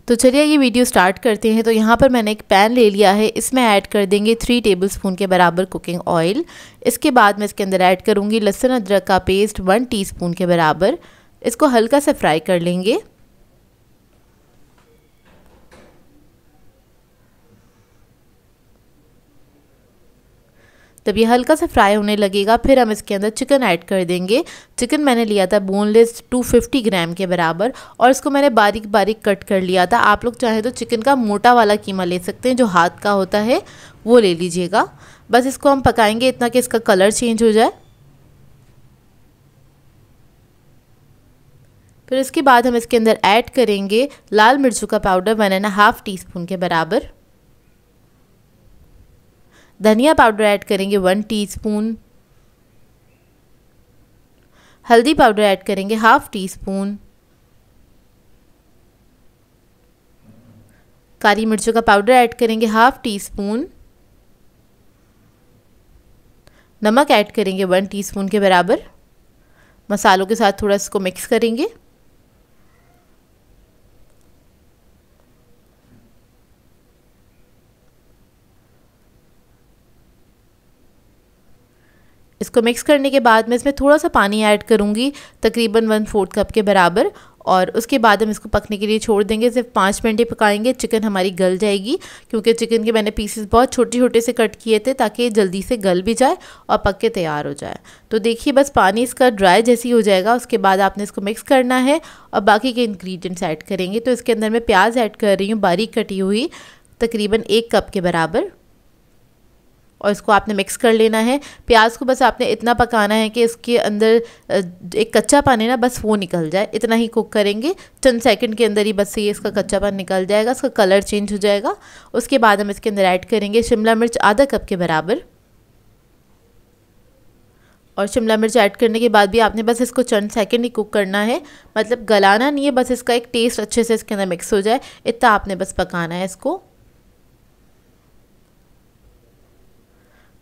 तो चलिए ये वीडियो स्टार्ट करते हैं। तो यहाँ पर मैंने एक पैन ले लिया है, इसमें ऐड कर देंगे 3 टेबलस्पून के बराबर कुकिंग ऑयल। इसके बाद मैं इसके अंदर ऐड करूँगी लहसुन अदरक का पेस्ट 1 टीस्पून के बराबर। इसको हल्का सा फ्राई कर लेंगे। जब ये हल्का सा फ्राई होने लगेगा फिर हम इसके अंदर चिकन ऐड कर देंगे। चिकन मैंने लिया था बोनलेस 250 ग्राम के बराबर और इसको मैंने बारीक बारीक कट कर लिया था। आप लोग चाहें तो चिकन का मोटा वाला कीमा ले सकते हैं, जो हाथ का होता है वो ले लीजिएगा। बस इसको हम पकाएंगे इतना कि इसका कलर चेंज हो जाए। फिर इसके बाद हम इसके अंदर ऐड करेंगे लाल मिर्चों का पाउडर 1.5 टीस्पून के बराबर। धनिया पाउडर ऐड करेंगे 1 टीस्पून। हल्दी पाउडर ऐड करेंगे 1/2 टीस्पून। काली मिर्चों का पाउडर ऐड करेंगे 1/2 टीस्पून। नमक ऐड करेंगे 1 टीस्पून के बराबर। मसालों के साथ थोड़ा इसको मिक्स करेंगे। इसको मिक्स करने के बाद मैं इसमें थोड़ा सा पानी ऐड करूँगी, तकरीबन 1/4 कप के बराबर। और उसके बाद हम इसको पकने के लिए छोड़ देंगे। सिर्फ 5 मिनट ही पकाएंगे, चिकन हमारी गल जाएगी, क्योंकि चिकन के मैंने पीसेस बहुत छोटे छोटे से कट किए थे ताकि जल्दी से गल भी जाए और पक के तैयार हो जाए। तो देखिए बस पानी इसका ड्राई जैसी हो जाएगा, उसके बाद आपने इसको मिक्स करना है और बाकी के इंग्रेडिएंट्स ऐड करेंगे। तो इसके अंदर मैं प्याज ऐड कर रही हूँ बारीक कटी हुई, तकरीबन 1 कप के बराबर, और इसको आपने मिक्स कर लेना है। प्याज को बस आपने इतना पकाना है कि इसके अंदर एक कच्चापन है ना, बस वो निकल जाए, इतना ही कुक करेंगे। चंद सेकंड के अंदर ही बस ये इसका कच्चापन निकल जाएगा, इसका कलर चेंज हो जाएगा। उसके बाद हम इसके अंदर ऐड करेंगे शिमला मिर्च आधा कप के बराबर, और शिमला मिर्च ऐड करने के बाद भी आपने बस इसको चंद सेकंड ही कुक करना है, मतलब गलाना नहीं है, बस इसका एक टेस्ट अच्छे से इसके अंदर मिक्स हो जाए, इतना आपने बस पकाना है इसको।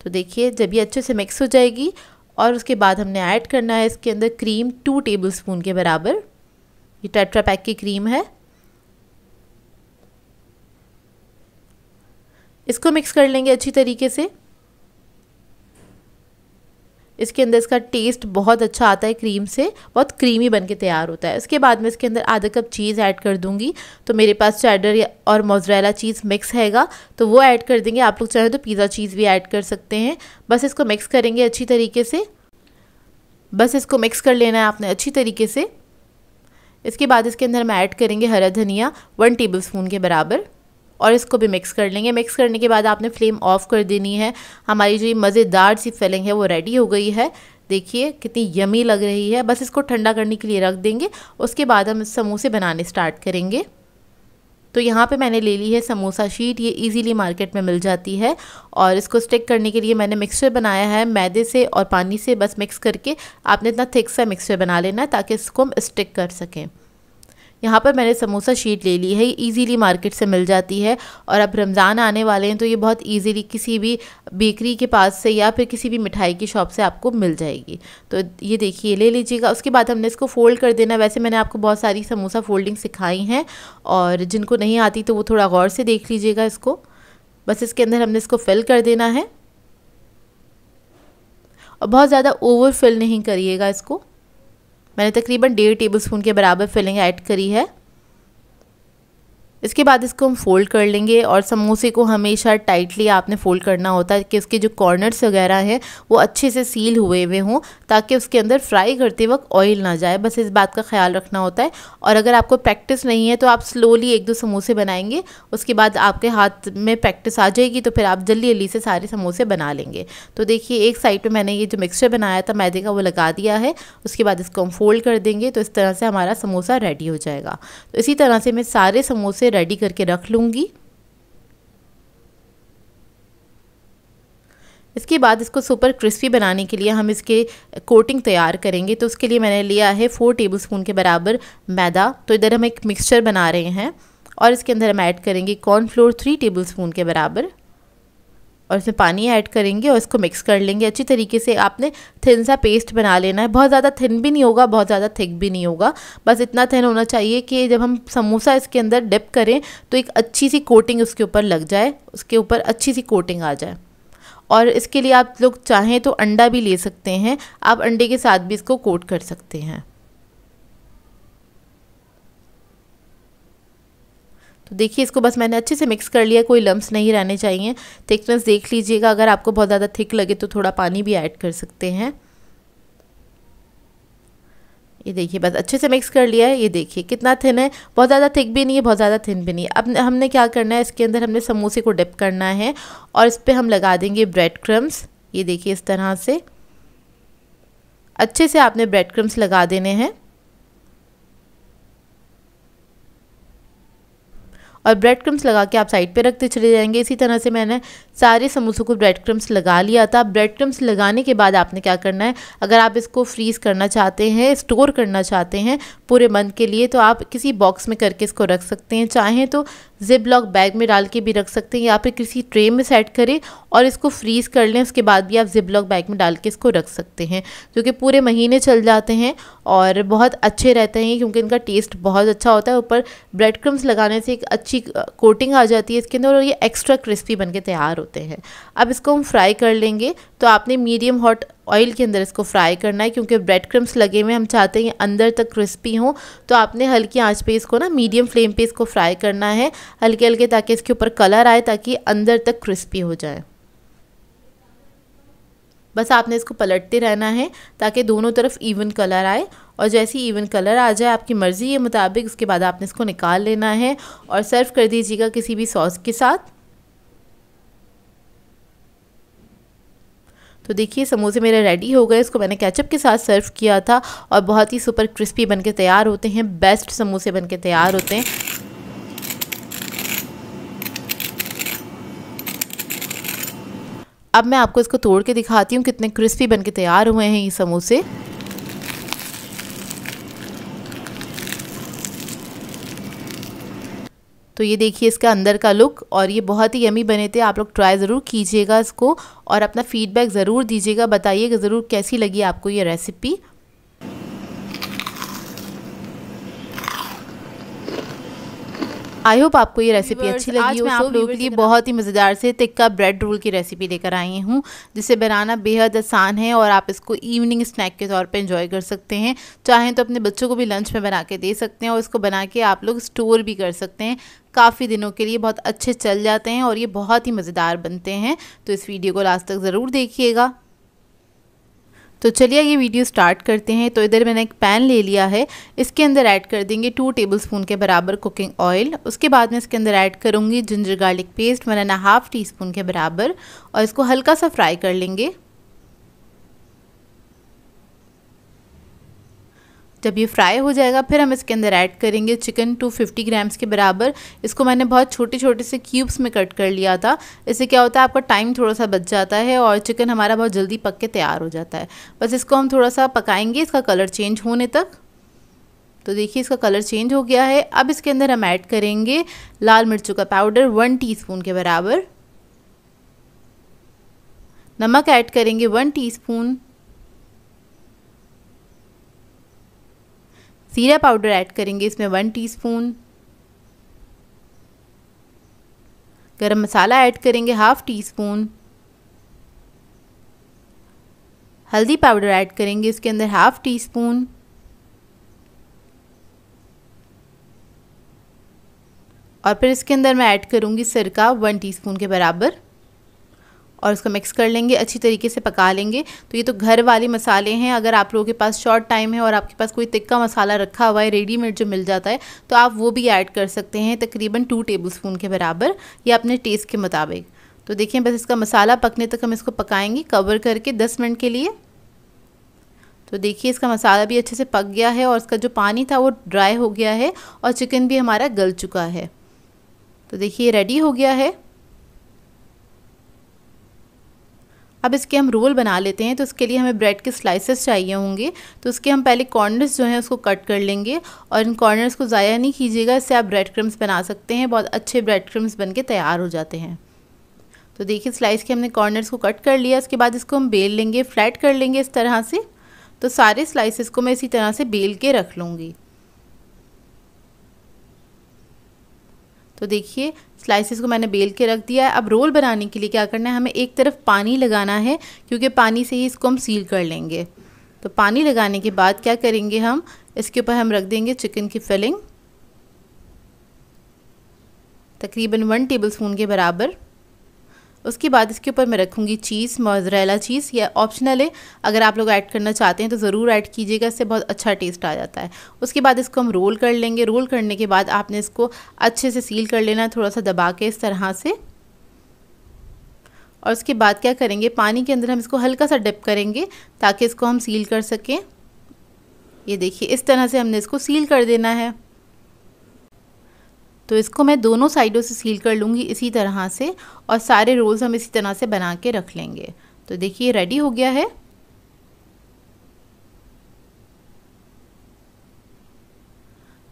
तो देखिए जब ये अच्छे से मिक्स हो जाएगी, और उसके बाद हमने ऐड करना है इसके अंदर क्रीम 2 टेबलस्पून के बराबर। ये टेट्रा पैक की क्रीम है, इसको मिक्स कर लेंगे अच्छी तरीके से। इसके अंदर इसका टेस्ट बहुत अच्छा आता है, क्रीम से बहुत क्रीमी बन के तैयार होता है। इसके बाद मैं इसके अंदर आधा कप चीज़ ऐड कर दूंगी। तो मेरे पास चेडर और मोज़रेला चीज़ मिक्स हैगा, तो वो ऐड कर देंगे। आप लोग चाहें तो पिज़्ज़ा चीज़ भी ऐड कर सकते हैं। बस इसको मिक्स करेंगे अच्छी तरीके से, बस इसको मिक्स कर लेना है आपने अच्छी तरीके से। इसके बाद इसके अंदर हम ऐड करेंगे हरा धनिया 1 टेबलस्पून के बराबर, और इसको भी मिक्स कर लेंगे। मिक्स करने के बाद आपने फ्लेम ऑफ कर देनी है। हमारी जो मज़ेदार सी फिलिंग है वो रेडी हो गई है। देखिए कितनी यमी लग रही है। बस इसको ठंडा करने के लिए रख देंगे, उसके बाद हम समोसे बनाने स्टार्ट करेंगे। तो यहाँ पे मैंने ले ली है समोसा शीट, ये इजीली मार्केट में मिल जाती है, और इसको स्टिक करने के लिए मैंने मिक्सचर बनाया है मैदे से और पानी से। बस मिक्स करके आपने इतना थिक सा मिक्सचर बना लेना है ताकि इसको हम स्टिक कर सकें। यहाँ पर मैंने समोसा शीट ले ली है, ये इजीली मार्केट से मिल जाती है, और अब रमज़ान आने वाले हैं तो ये बहुत इजीली किसी भी बेकरी के पास से या फिर किसी भी मिठाई की शॉप से आपको मिल जाएगी। तो ये देखिए ले लीजिएगा। उसके बाद हमने इसको फ़ोल्ड कर देना। वैसे मैंने आपको बहुत सारी समोसा फोल्डिंग सिखाई हैं, और जिनको नहीं आती तो वो थोड़ा गौर से देख लीजिएगा इसको। बस इसके अंदर हमने इसको फिल कर देना है, और बहुत ज़्यादा ओवर फिल नहीं करिएगा इसको। मैंने तकरीबन 1.5 टेबलस्पून के बराबर फिलिंग ऐड करी है। इसके बाद इसको हम फ़ोल्ड कर लेंगे, और समोसे को हमेशा टाइटली आपने फ़ोल्ड करना होता है कि उसके जो कॉर्नर्स वगैरह हैं वो अच्छे से सील हुए हुए हों, ताकि उसके अंदर फ्राई करते वक्त ऑयल ना जाए। बस इस बात का ख्याल रखना होता है। और अगर आपको प्रैक्टिस नहीं है तो आप स्लोली 1-2 समोसे बनाएंगे, उसके बाद आपके हाथ में प्रैक्टिस आ जाएगी तो फिर आप जल्दी जल्दी से सारे समोसे बना लेंगे। तो देखिए एक साइड पर मैंने ये जो मिक्सचर बनाया था मैदे का वो लगा दिया है। उसके बाद इसको हम फोल्ड कर देंगे, तो इस तरह से हमारा समोसा रेडी हो जाएगा। तो इसी तरह से मैं सारे समोसे रेडी करके रख लूंगी। इसके बाद इसको सुपर क्रिस्पी बनाने के लिए हम इसके कोटिंग तैयार करेंगे। तो उसके लिए मैंने लिया है 4 टेबलस्पून के बराबर मैदा। तो इधर हम एक मिक्सचर बना रहे हैं, और इसके अंदर हम ऐड करेंगे कॉर्नफ्लोर 3 टेबलस्पून के बराबर, और इसमें पानी ऐड करेंगे और इसको मिक्स कर लेंगे अच्छी तरीके से। आपने थिन सा पेस्ट बना लेना है, बहुत ज़्यादा थिन भी नहीं होगा, बहुत ज़्यादा थिक भी नहीं होगा, बस इतना थिन होना चाहिए कि जब हम समोसा इसके अंदर डिप करें तो एक अच्छी सी कोटिंग उसके ऊपर लग जाए, उसके ऊपर अच्छी सी कोटिंग आ जाए। और इसके लिए आप लोग चाहें तो अंडा भी ले सकते हैं, आप अंडे के साथ भी इसको कोट कर सकते हैं। तो देखिए इसको बस मैंने अच्छे से मिक्स कर लिया, कोई लम्स नहीं रहने चाहिए। थिकनेस देख लीजिएगा, अगर आपको बहुत ज़्यादा थिक लगे तो थोड़ा पानी भी ऐड कर सकते हैं। ये देखिए बस अच्छे से मिक्स कर लिया है। ये देखिए कितना थिन है, बहुत ज़्यादा थिक भी नहीं है, बहुत ज़्यादा थिन भी नहीं है। अब हमने क्या करना है, इसके अंदर हमने समोसे को डिप करना है, और इस पर हम लगा देंगे ब्रेड क्रम्स। ये देखिए इस तरह से अच्छे से आपने ब्रेड क्रम्स लगा देने हैं, और ब्रेड क्रम्स लगा के आप साइड पे रखते चले जाएंगे। इसी तरह से मैंने सारे समोसों को ब्रेड क्रम्स लगा लिया था। ब्रेड क्रम्स लगाने के बाद आपने क्या करना है, अगर आप इसको फ्रीज़ करना चाहते हैं, स्टोर करना चाहते हैं पूरे मंथ के लिए, तो आप किसी बॉक्स में करके इसको रख सकते हैं। चाहें तो जिप लॉक बैग में डाल के भी रख सकते हैं, या फिर किसी ट्रे में सेट करें और इसको फ्रीज़ कर लें। उसके बाद भी आप जिप लॉक बैग में डाल के इसको रख सकते हैं, जो कि पूरे महीने चल जाते हैं और बहुत अच्छे रहते हैं, क्योंकि इनका टेस्ट बहुत अच्छा होता है। ऊपर ब्रेड क्रम्स लगाने से एक अच्छी कोटिंग आ जाती है इसके अंदर, और ये एक्स्ट्रा क्रिस्पी बन के तैयार होते हैं। अब इसको हम फ्राई कर लेंगे। तो आपने मीडियम हॉट ऑयल के अंदर इसको फ्राई करना है, क्योंकि ब्रेड क्रम्स लगे हुए हम चाहते हैं अंदर तक क्रिस्पी हो। तो आपने हल्की आंच पे इसको ना मीडियम फ्लेम पे इसको फ्राई करना है हल्के हल्के, ताकि इसके ऊपर कलर आए, ताकि अंदर तक क्रिस्पी हो जाए। बस आपने इसको पलटते रहना है ताकि दोनों तरफ इवन कलर आए, और जैसे ही इवन कलर आ जाए आपकी मर्ज़ी के मुताबिक उसके बाद आपने इसको निकाल लेना है और सर्व कर दीजिएगा किसी भी सॉस के साथ। तो देखिए समोसे मेरे रेडी हो गए। इसको मैंने केचप के साथ सर्व किया था और बहुत ही सुपर क्रिस्पी बनके तैयार होते हैं, बेस्ट समोसे बनके तैयार होते हैं। अब मैं आपको इसको तोड़ के दिखाती हूँ कितने क्रिस्पी बनके तैयार हुए हैं ये समोसे। तो ये देखिए इसका अंदर का लुक, और ये बहुत ही यमी बने थे। आप लोग ट्राई ज़रूर कीजिएगा इसको और अपना फीडबैक ज़रूर दीजिएगा, बताइएगा ज़रूर कैसी लगी आपको ये रेसिपी। आई होप आपको ये रेसिपी अच्छी लगी हो। मैं आप लोगों के लिए बहुत ही मज़ेदार से टिक्का ब्रेड रोल की रेसिपी लेकर आई हूँ, जिसे बनाना बेहद आसान है और आप इसको इवनिंग स्नैक के तौर पे एंजॉय कर सकते हैं। चाहें तो अपने बच्चों को भी लंच में बना के दे सकते हैं और इसको बना के आप लोग स्टोर भी कर सकते हैं। काफ़ी दिनों के लिए बहुत अच्छे चल जाते हैं और ये बहुत ही मज़ेदार बनते हैं। तो इस वीडियो को लास्ट तक ज़रूर देखिएगा। तो चलिए ये वीडियो स्टार्ट करते हैं। तो इधर मैंने एक पैन ले लिया है, इसके अंदर ऐड कर देंगे 2 टेबलस्पून के बराबर कुकिंग ऑयल। उसके बाद में इसके अंदर ऐड करूँगी जिंजर गार्लिक पेस्ट 1.5 टीस्पून के बराबर, और इसको हल्का सा फ्राई कर लेंगे। जब ये फ्राई हो जाएगा फिर हम इसके अंदर ऐड करेंगे चिकन 250 ग्राम्स के बराबर। इसको मैंने बहुत छोटे छोटे से क्यूब्स में कट कर लिया था। इससे क्या होता है आपका टाइम थोड़ा सा बच जाता है और चिकन हमारा बहुत जल्दी पक के तैयार हो जाता है। बस इसको हम थोड़ा सा पकाएंगे इसका कलर चेंज होने तक। तो देखिए इसका कलर चेंज हो गया है। अब इसके अंदर हम ऐड करेंगे लाल मिर्चों का पाउडर 1 टीस्पून के बराबर, नमक ऐड करेंगे 1 टीस्पून, जीरा पाउडर ऐड करेंगे इसमें 1 टीस्पून, गरम मसाला ऐड करेंगे 1/2 टीस्पून, हल्दी पाउडर ऐड करेंगे इसके अंदर 1/2 टीस्पून, और फिर इसके अंदर मैं ऐड करूँगी सिरका 1 टीस्पून के बराबर, और इसको मिक्स कर लेंगे, अच्छी तरीके से पका लेंगे। तो ये तो घर वाले मसाले हैं। अगर आप लोगों के पास शॉर्ट टाइम है और आपके पास कोई तिक्का मसाला रखा हुआ है रेडीमेड जो मिल जाता है, तो आप वो भी ऐड कर सकते हैं, तकरीबन 2 टेबलस्पून के बराबर, या अपने टेस्ट के मुताबिक। तो देखिए बस इसका मसाला पकने तक हम इसको पकाएंगे कवर करके 10 मिनट के लिए। तो देखिए इसका मसाला भी अच्छे से पक गया है और इसका जो पानी था वो ड्राई हो गया है और चिकन भी हमारा गल चुका है। तो देखिए रेडी हो गया है। अब इसके हम रोल बना लेते हैं। तो इसके लिए हमें ब्रेड के स्लाइसेस चाहिए होंगे। तो उसके हम पहले कॉर्नर्स जो हैं उसको कट कर लेंगे, और इन कॉर्नर्स को ज़ाया नहीं कीजिएगा, इससे आप ब्रेड क्रम्स बना सकते हैं। बहुत अच्छे ब्रेड क्रम्स बन के तैयार हो जाते हैं। तो देखिए स्लाइस के हमने कॉर्नर्स को कट कर लिया। इसके बाद इसको हम बेल लेंगे, फ्लैट कर लेंगे इस तरह से। तो सारे स्लाइसेस को मैं इसी तरह से बेल के रख लूँगी। तो देखिए स्लाइसेस को मैंने बेल के रख दिया है। अब रोल बनाने के लिए क्या करना है, हमें एक तरफ पानी लगाना है, क्योंकि पानी से ही इसको हम सील कर लेंगे। तो पानी लगाने के बाद क्या करेंगे, हम इसके ऊपर हम रख देंगे चिकन की फिलिंग तकरीबन 1 टेबलस्पून के बराबर। उसके बाद इसके ऊपर मैं रखूँगी चीज़, मोज़रेला चीज़, या ऑप्शनल है, अगर आप लोग ऐड करना चाहते हैं तो ज़रूर ऐड कीजिएगा, इससे बहुत अच्छा टेस्ट आ जाता है। उसके बाद इसको हम रोल कर लेंगे। रोल करने के बाद आपने इसको अच्छे से सील कर लेना है, थोड़ा सा दबा के इस तरह से। और उसके बाद क्या करेंगे, पानी के अंदर हम इसको हल्का सा डिप करेंगे ताकि इसको हम सील कर सकें। ये देखिए इस तरह से हमने इसको सील कर देना है। तो इसको मैं दोनों साइडों से सील कर लूँगी इसी तरह से, और सारे रोल्स हम इसी तरह से बना के रख लेंगे। तो देखिए रेडी हो गया है।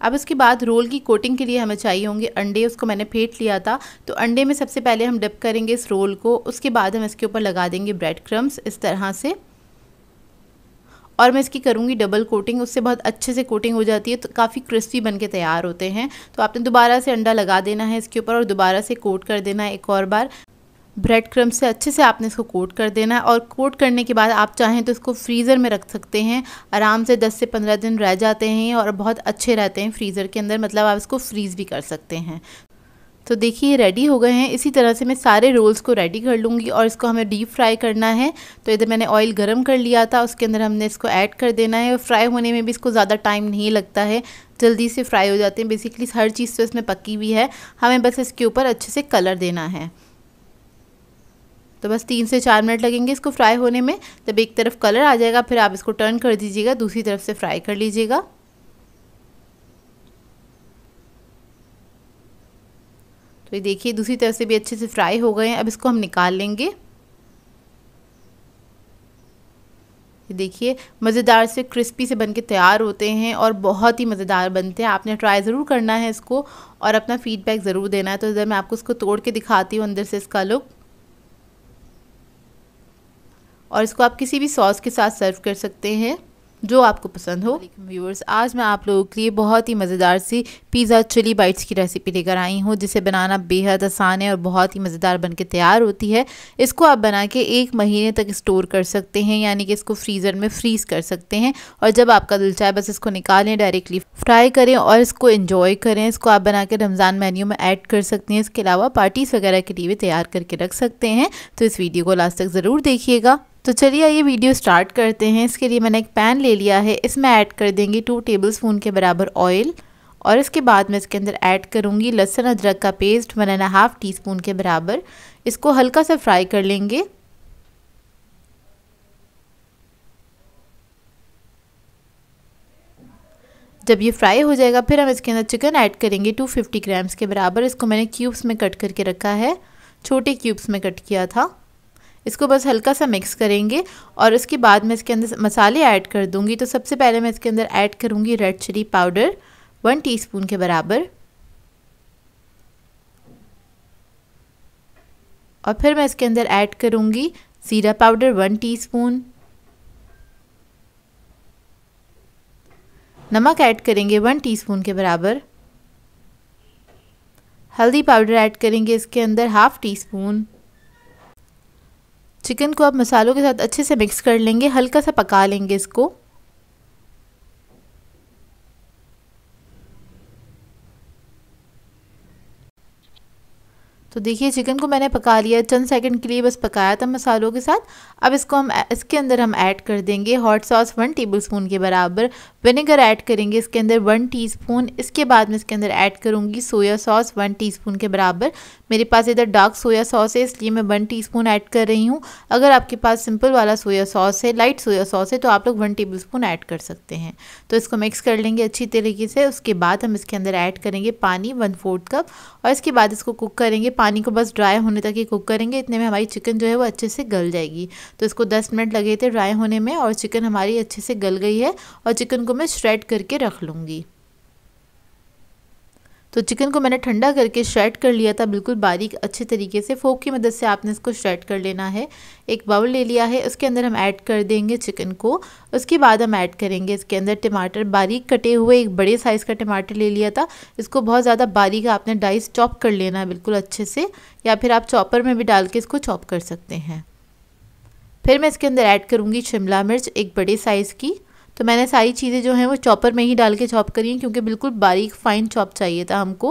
अब इसके बाद रोल की कोटिंग के लिए हमें चाहिए होंगे अंडे। उसको मैंने फेंट लिया था। तो अंडे में सबसे पहले हम डिप करेंगे इस रोल को, उसके बाद हम इसके ऊपर लगा देंगे ब्रेड क्रम्स इस तरह से, और मैं इसकी करूँगी डबल कोटिंग। उससे बहुत अच्छे से कोटिंग हो जाती है, तो काफ़ी क्रिस्पी बन के तैयार होते हैं। तो आपने दोबारा से अंडा लगा देना है इसके ऊपर और दोबारा से कोट कर देना है एक और बार। ब्रेड क्रम्ब से अच्छे से आपने इसको कोट कर देना है और कोट करने के बाद आप चाहें तो इसको फ्रीज़र में रख सकते हैं। आराम से 10 से 15 दिन रह जाते हैं और बहुत अच्छे रहते हैं फ्रीज़र के अंदर, मतलब आप इसको फ्रीज़ भी कर सकते हैं। तो देखिए रेडी हो गए हैं। इसी तरह से मैं सारे रोल्स को रेडी कर लूँगी और इसको हमें डीप फ्राई करना है। तो इधर मैंने ऑयल गरम कर लिया था, उसके अंदर हमने इसको ऐड कर देना है और फ्राई होने में भी इसको ज़्यादा टाइम नहीं लगता है, जल्दी से फ्राई हो जाते हैं। बेसिकली हर चीज़ तो इसमें पकी हुई है, हमें बस इसके ऊपर अच्छे से कलर देना है। तो बस 3 से 4 मिनट लगेंगे इसको फ्राई होने में। जब एक तरफ कलर आ जाएगा फिर आप इसको टर्न कर दीजिएगा, दूसरी तरफ से फ्राई कर लीजिएगा। तो ये देखिए दूसरी तरफ से भी अच्छे से फ्राई हो गए हैं। अब इसको हम निकाल लेंगे। ये देखिए मज़ेदार से क्रिस्पी से बनके तैयार होते हैं और बहुत ही मज़ेदार बनते हैं। आपने ट्राई ज़रूर करना है इसको और अपना फीडबैक ज़रूर देना है। तो इधर मैं आपको इसको तोड़ के दिखाती हूँ अंदर से इसका लुक। और इसको आप किसी भी सॉस के साथ सर्व कर सकते हैं जो आपको पसंद हो। व्यूअर्स, आज मैं आप लोगों के लिए बहुत ही मज़ेदार सी पिज़्ज़ा चिली बाइट्स की रेसिपी लेकर आई हूँ, जिसे बनाना बेहद आसान है और बहुत ही मज़ेदार बनके तैयार होती है। इसको आप बना के 1 महीने तक स्टोर कर सकते हैं, यानी कि इसको फ्रीज़र में फ्रीज़ कर सकते हैं और जब आपका दिल चाहे बस इसको निकालें, डायरेक्टली फ्राई करें और इसको एंजॉय करें। इसको आप बना के रमज़ान मेन्यू में ऐड कर सकते हैं। इसके अलावा पार्टीज़ वगैरह के लिए भी तैयार करके रख सकते हैं। तो इस वीडियो को लास्ट तक ज़रूर देखिएगा। तो चलिए आइए वीडियो स्टार्ट करते हैं। इसके लिए मैंने एक पैन ले लिया है, इसमें ऐड कर देंगे 2 टेबलस्पून के बराबर ऑयल और इसके बाद मैं इसके अंदर ऐड करूंगी लहसुन अदरक का पेस्ट 1.5 टीस्पून के बराबर। इसको हल्का सा फ्राई कर लेंगे। जब ये फ्राई हो जाएगा फिर हम इसके अंदर चिकन ऐड करेंगे 250 ग्राम्स के बराबर। इसको मैंने क्यूब्स में कट करके रखा है, छोटे क्यूब्स में कट किया था। इसको बस हल्का सा मिक्स करेंगे और इसके बाद मैं इसके अंदर मसाले ऐड कर दूंगी। तो सबसे पहले मैं इसके अंदर ऐड करूंगी रेड चिली पाउडर 1 टीस्पून के बराबर और फिर मैं इसके अंदर ऐड करूंगी ज़ीरा पाउडर 1 टीस्पून। नमक ऐड करेंगे 1 टीस्पून के बराबर। हल्दी पाउडर ऐड करेंगे इसके अंदर 1/2 टीस्पून। चिकन को आप मसालों के साथ अच्छे से मिक्स कर लेंगे, हल्का सा पका लेंगे इसको। तो देखिए चिकन को मैंने पका लिया, चंद सेकंड के लिए बस पकाया था मसालों के साथ। अब इसके अंदर हम ऐड कर देंगे हॉट सॉस 1 टेबलस्पून के बराबर। विनेगर ऐड करेंगे इसके अंदर 1 टीस्पून। इसके बाद मैं इसके अंदर ऐड करूंगी सोया सॉस 1 टीस्पून के बराबर। मेरे पास इधर डार्क सोया सॉस है इसलिए मैं 1 टीस्पून ऐड कर रही हूँ। अगर आपके पास सिंपल वाला सोया सॉस है, लाइट सोया सॉस है, तो आप लोग 1 टेबलस्पून ऐड कर सकते हैं। तो इसको मिक्स कर लेंगे अच्छी तरीके से। उसके बाद हम इसके अंदर ऐड करेंगे पानी 1/4 कप और इसके बाद इसको कुक करेंगे। पानी को बस ड्राई होने तक ही कुक करेंगे, इतने में हमारी चिकन जो है वो अच्छे से गल जाएगी। तो इसको 10 मिनट लगे थे ड्राई होने में और चिकन हमारी अच्छे से गल गई है और चिकन को मैं श्रेड करके रख लूँगी। तो चिकन को मैंने ठंडा करके श्रेड कर लिया था बिल्कुल बारीक अच्छे तरीके से। फोक की मदद से आपने इसको श्रेड कर लेना है। एक बाउल ले लिया है, उसके अंदर हम ऐड कर देंगे चिकन को। उसके बाद हम ऐड करेंगे इसके अंदर टमाटर, बारीक कटे हुए एक बड़े साइज़ का टमाटर ले लिया था। इसको बहुत ज़्यादा बारीक आपने डाइस चॉप कर लेना है बिल्कुल अच्छे से, या फिर आप चॉपर में भी डाल के इसको चॉप कर सकते हैं। फिर मैं इसके अंदर ऐड करूँगी शिमला मिर्च एक बड़े साइज़ की। तो मैंने सारी चीज़ें जो हैं वो चॉपर में ही डाल के चॉप करी हैं क्योंकि बिल्कुल बारीक फाइन चॉप चाहिए था हमको।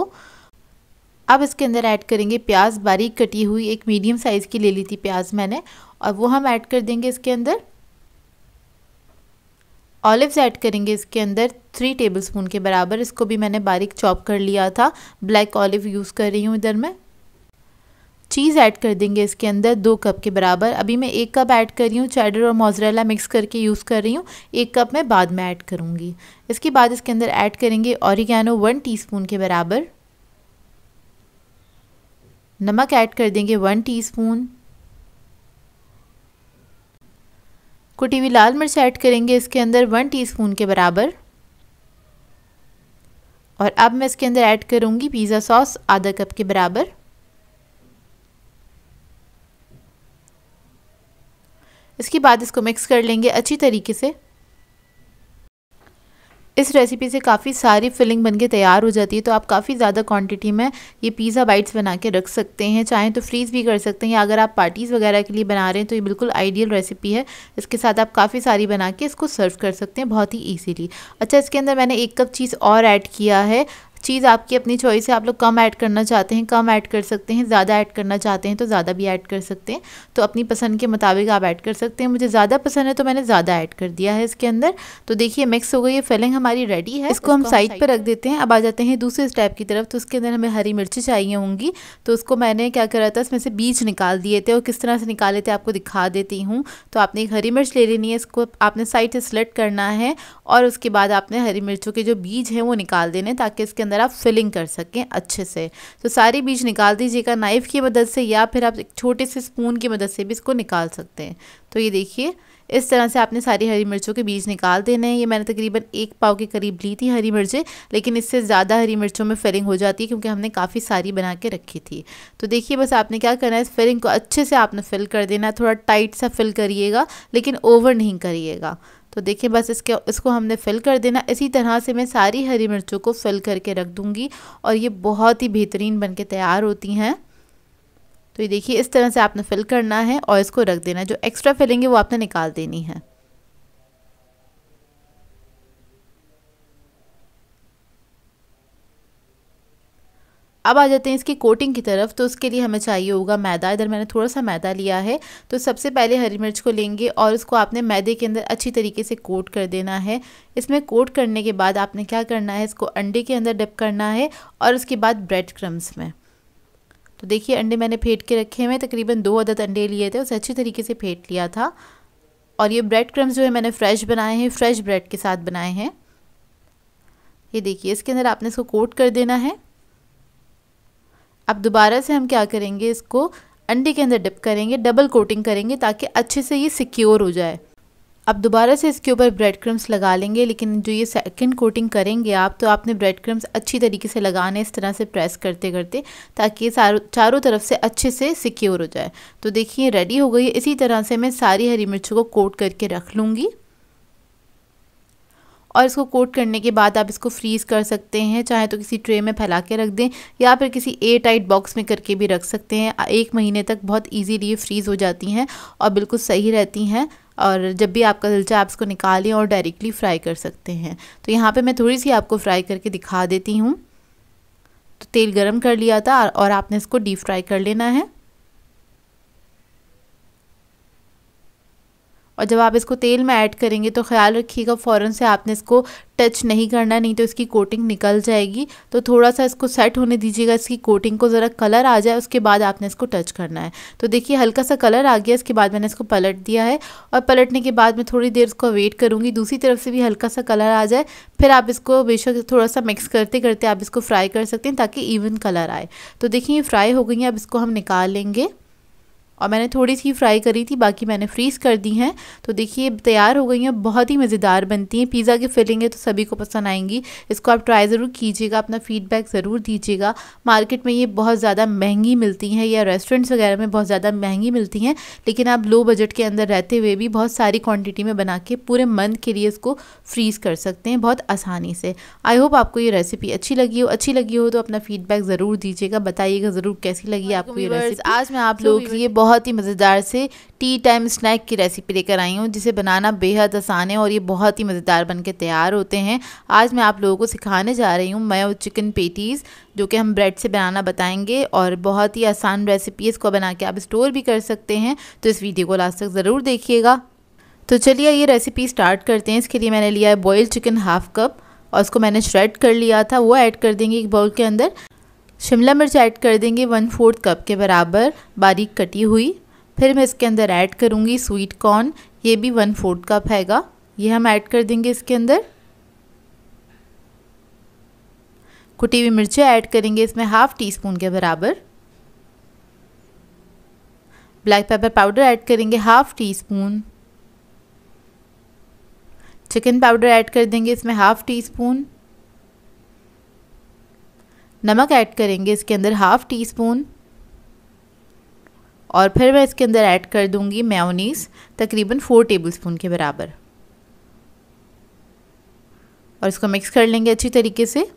अब इसके अंदर ऐड करेंगे प्याज, बारीक कटी हुई एक मीडियम साइज़ की ले ली थी प्याज मैंने, और वो हम ऐड कर देंगे इसके अंदर। ऑलिव्स ऐड करेंगे इसके अंदर 3 टेबलस्पून के बराबर। इसको भी मैंने बारीक चॉप कर लिया था, ब्लैक ऑलिव यूज़ कर रही हूँ इधर मैं। चीज़ ऐड कर देंगे इसके अंदर 2 कप के बराबर। अभी मैं 1 कप ऐड कर रही हूँ, चेडर और मोज़रेला मिक्स करके यूज़ कर रही हूँ। 1 कप मैं बाद में ऐड करूँगी। इसके बाद इसके अंदर ऐड करेंगे ऑरिगैनो 1 टीस्पून के बराबर। नमक ऐड कर देंगे 1 टीस्पून। कुटी हुई लाल मिर्च ऐड करेंगे इसके अंदर 1 टीस्पून के बराबर। और अब मैं इसके अंदर ऐड करूँगी पिज़्ज़ा सॉस आधा कप के बराबर। इसके बाद इसको मिक्स कर लेंगे अच्छी तरीके से। इस रेसिपी से काफ़ी सारी फिलिंग बनके तैयार हो जाती है, तो आप काफ़ी ज़्यादा क्वांटिटी में ये पिज़्ज़ा बाइट्स बना के रख सकते हैं। चाहें तो फ्रीज़ भी कर सकते हैं, या अगर आप पार्टीज़ वगैरह के लिए बना रहे हैं तो ये बिल्कुल आइडियल रेसिपी है। इसके साथ आप काफ़ी सारी बना के इसको सर्व कर सकते हैं बहुत ही ईजीली। अच्छा, इसके अंदर मैंने 1 कप चीज़ और ऐड किया है। चीज़ आपकी अपनी चॉइस है, आप लोग कम ऐड करना चाहते हैं कम ऐड कर सकते हैं, ज़्यादा ऐड करना चाहते हैं तो ज़्यादा भी ऐड कर सकते हैं। तो अपनी पसंद के मुताबिक आप ऐड कर सकते हैं। मुझे ज़्यादा पसंद है तो मैंने ज़्यादा ऐड कर दिया है इसके अंदर। तो देखिए मिक्स हो गई, ये फिलिंग हमारी रेडी है। इसको हम साइड पर रख देते हैं। अब आ जाते हैं दूसरे स्टेप की तरफ। तो उसके अंदर हमें हरी मिर्ची चाहिए होंगी। तो उसको मैंने क्या करा था, इसमें से बीज निकाल दिए थे, और किस तरह से निकाले थे आपको दिखा देती हूँ। तो आपने एक हरी मिर्च ले लेनी है, इसको आपने साइड से स्लिट करना है, और उसके बाद आपने हरी मिर्चों के जो बीज हैं वो निकाल देने, ताकि इसके अंदर आप फिलिंग कर सकें अच्छे से। तो सारे बीज निकाल दीजिएगा नाइफ़ की मदद से, या फिर आप एक छोटे से स्पून की मदद से भी इसको निकाल सकते हैं। तो ये देखिए इस तरह से आपने सारी हरी मिर्चों के बीज निकाल देने हैं। ये मैंने तकरीबन 1 पाव के करीब ली थी हरी मिर्चें, लेकिन इससे ज़्यादा हरी मिर्चों में फिलिंग हो जाती है क्योंकि हमने काफ़ी सारी बना के रखी थी। तो देखिए बस आपने क्या करना है, इस फिलिंग को अच्छे से आपने फिल कर देना है। थोड़ा टाइट सा फिल करिएगा, लेकिन ओवर नहीं करिएगा। तो देखिए बस इसको हमने फिल कर देना। इसी तरह से मैं सारी हरी मिर्चों को फिल करके रख दूँगी, और ये बहुत ही बेहतरीन बन के तैयार होती हैं। तो ये देखिए इस तरह से आपने फिल करना है और इसको रख देना है। जो एक्स्ट्रा फिलिंग है वो आपने निकाल देनी है। अब आ जाते हैं इसकी कोटिंग की तरफ। तो उसके लिए हमें चाहिए होगा मैदा। इधर मैंने थोड़ा सा मैदा लिया है। तो सबसे पहले हरी मिर्च को लेंगे और उसको आपने मैदे के अंदर अच्छी तरीके से कोट कर देना है। इसमें कोट करने के बाद आपने क्या करना है, इसको अंडे के अंदर डिप करना है, और उसके बाद ब्रेड क्रम्स में। तो देखिए अंडे मैंने फेंट के रखे हुए, तकरीबन 2 अदद अंडे लिए थे, उसे अच्छी तरीके से फेंट लिया था। और ये ब्रेड क्रम्स जो है मैंने फ्रेश बनाए हैं, फ्रेश ब्रेड के साथ बनाए हैं। ये देखिए इसके अंदर आपने इसको कोट कर देना है। अब दोबारा से हम क्या करेंगे, इसको अंडे के अंदर डिप करेंगे, डबल कोटिंग करेंगे ताकि अच्छे से ये सिक्योर हो जाए। अब दोबारा से इसके ऊपर ब्रेड क्रम्स लगा लेंगे, लेकिन जो ये सेकंड कोटिंग करेंगे आप, तो आपने ब्रेड क्रम्स अच्छी तरीके से लगाने, इस तरह से प्रेस करते करते, ताकि ये चारों तरफ से अच्छे से सिक्योर हो जाए। तो देखिए रेडी हो गई। इसी तरह से मैं सारी हरी मिर्चों को कोट करके रख लूँगी, और इसको कोट करने के बाद आप इसको फ्रीज़ कर सकते हैं। चाहे तो किसी ट्रे में फैला के रख दें, या फिर किसी एयर टाइट बॉक्स में करके भी रख सकते हैं। 1 महीने तक बहुत इजीली ये फ्रीज़ हो जाती हैं और बिल्कुल सही रहती हैं। और जब भी आपका दिल चाहे आप इसको निकालें और डायरेक्टली फ्राई कर सकते हैं। तो यहाँ पे मैं थोड़ी सी आपको फ्राई करके दिखा देती हूँ। तो तेल गरम कर लिया था और आपने इसको डीप फ्राई कर लेना है। और जब आप इसको तेल में ऐड करेंगे तो ख़्याल रखिएगा फ़ौरन से आपने इसको टच नहीं करना, नहीं तो इसकी कोटिंग निकल जाएगी। तो थोड़ा सा इसको सेट होने दीजिएगा, इसकी कोटिंग को ज़रा कलर आ जाए, उसके बाद आपने इसको टच करना है। तो देखिए हल्का सा कलर आ गया, इसके बाद मैंने इसको पलट दिया है, और पलटने के बाद मैं थोड़ी देर इसको वेट करूँगी, दूसरी तरफ से भी हल्का सा कलर आ जाए। फिर आप इसको बेशक थोड़ा सा मिक्स करते करते आप इसको फ्राई कर सकते हैं ताकि इवन कलर आए। तो देखिए ये फ्राई हो गई हैं, अब इसको हम निकाल लेंगे। और मैंने थोड़ी सी फ्राई करी थी, बाकी मैंने फ्रीज़ कर दी हैं। तो देखिए तैयार हो गई हैं, बहुत ही मज़ेदार बनती हैं। पिज़्ज़ा की फिलिंग है तो सभी को पसंद आएंगी। इसको आप ट्राई ज़रूर कीजिएगा, अपना फीडबैक ज़रूर दीजिएगा। मार्केट में ये बहुत ज़्यादा महंगी मिलती हैं, या रेस्टोरेंट्स वगैरह में बहुत ज़्यादा महंगी मिलती हैं, लेकिन आप लो बजट के अंदर रहते हुए भी बहुत सारी क्वान्टिटी में बना के पूरे मंथ के लिए इसको फ्रीज़ कर सकते हैं बहुत आसानी से। आई होप आपको ये रेसिपी अच्छी लगी हो तो अपना फीडबैक ज़रूर दीजिएगा, बताइएगा ज़रूर कैसी लगी आपको ये रेसिपी। आज मैं आप लोगों के लिए बहुत ही मज़ेदार से टी टाइम स्नैक की रेसिपी लेकर आई हूँ, जिसे बनाना बेहद आसान है और ये बहुत ही मज़ेदार बनके तैयार होते हैं। आज मैं आप लोगों को सिखाने जा रही हूँ मेयो चिकन पेटीज़, जो कि हम ब्रेड से बनाना बताएंगे, और बहुत ही आसान रेसिपी है। इसको बना के आप स्टोर भी कर सकते हैं। तो इस वीडियो को लास्ट तक ज़रूर देखिएगा। तो चलिए ये रेसिपी स्टार्ट करते हैं। इसके लिए मैंने लिया है बॉइल्ड चिकन 1/2 कप, और उसको मैंने श्रेड कर लिया था, वो ऐड कर देंगे एक बाउल के अंदर। शिमला मिर्च ऐड कर देंगे 1/4 कप के बराबर बारीक कटी हुई। फिर मैं इसके अंदर ऐड करूँगी स्वीट कॉर्न, ये भी 1/4 कप हैगा, ये हम ऐड कर देंगे इसके अंदर। कुटी हुई मिर्चें ऐड करेंगे इसमें 1/2 टीस्पून के बराबर। ब्लैक पेपर पाउडर ऐड करेंगे 1/2 टीस्पून। चिकन पाउडर ऐड कर देंगे इसमें 1/2 टीस्पून। नमक ऐड करेंगे इसके अंदर 1/2 टीस्पून। और फिर मैं इसके अंदर ऐड कर दूंगी मेयोनीज़, तकरीबन 4 टेबलस्पून के बराबर। और इसको मिक्स कर लेंगे अच्छी तरीके से।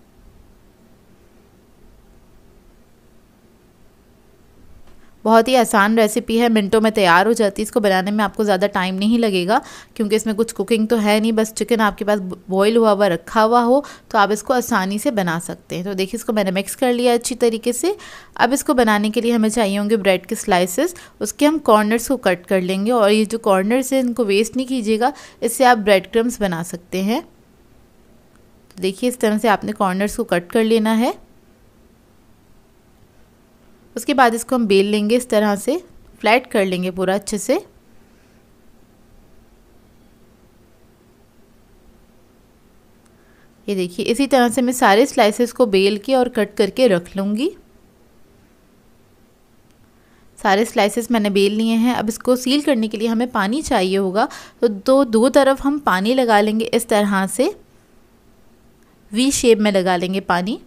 बहुत ही आसान रेसिपी है, मिनटों में तैयार हो जाती है। इसको बनाने में आपको ज़्यादा टाइम नहीं लगेगा क्योंकि इसमें कुछ कुकिंग तो है नहीं, बस चिकन आपके पास बॉईल हुआ हुआ रखा हुआ हो तो आप इसको आसानी से बना सकते हैं। तो देखिए इसको मैंने मिक्स कर लिया अच्छी तरीके से। अब इसको बनाने के लिए हमें चाहिए होंगे ब्रेड के स्लाइसेस। उसके हम कॉर्नर्स को कट कर लेंगे और ये जो कॉर्नर्स हैं इनको वेस्ट नहीं कीजिएगा, इससे आप ब्रेड क्रम्स बना सकते हैं। तो देखिए इस तरह से आपने कॉर्नर्स को कट कर लेना है। उसके बाद इसको हम बेल लेंगे, इस तरह से फ्लैट कर लेंगे पूरा अच्छे से। ये देखिए इसी तरह से मैं सारे स्लाइसेस को बेल के और कट करके रख लूँगी। सारे स्लाइसेस मैंने बेल लिए हैं। अब इसको सील करने के लिए हमें पानी चाहिए होगा, तो दो तरफ हम पानी लगा लेंगे, इस तरह से वी शेप में लगा लेंगे पानी।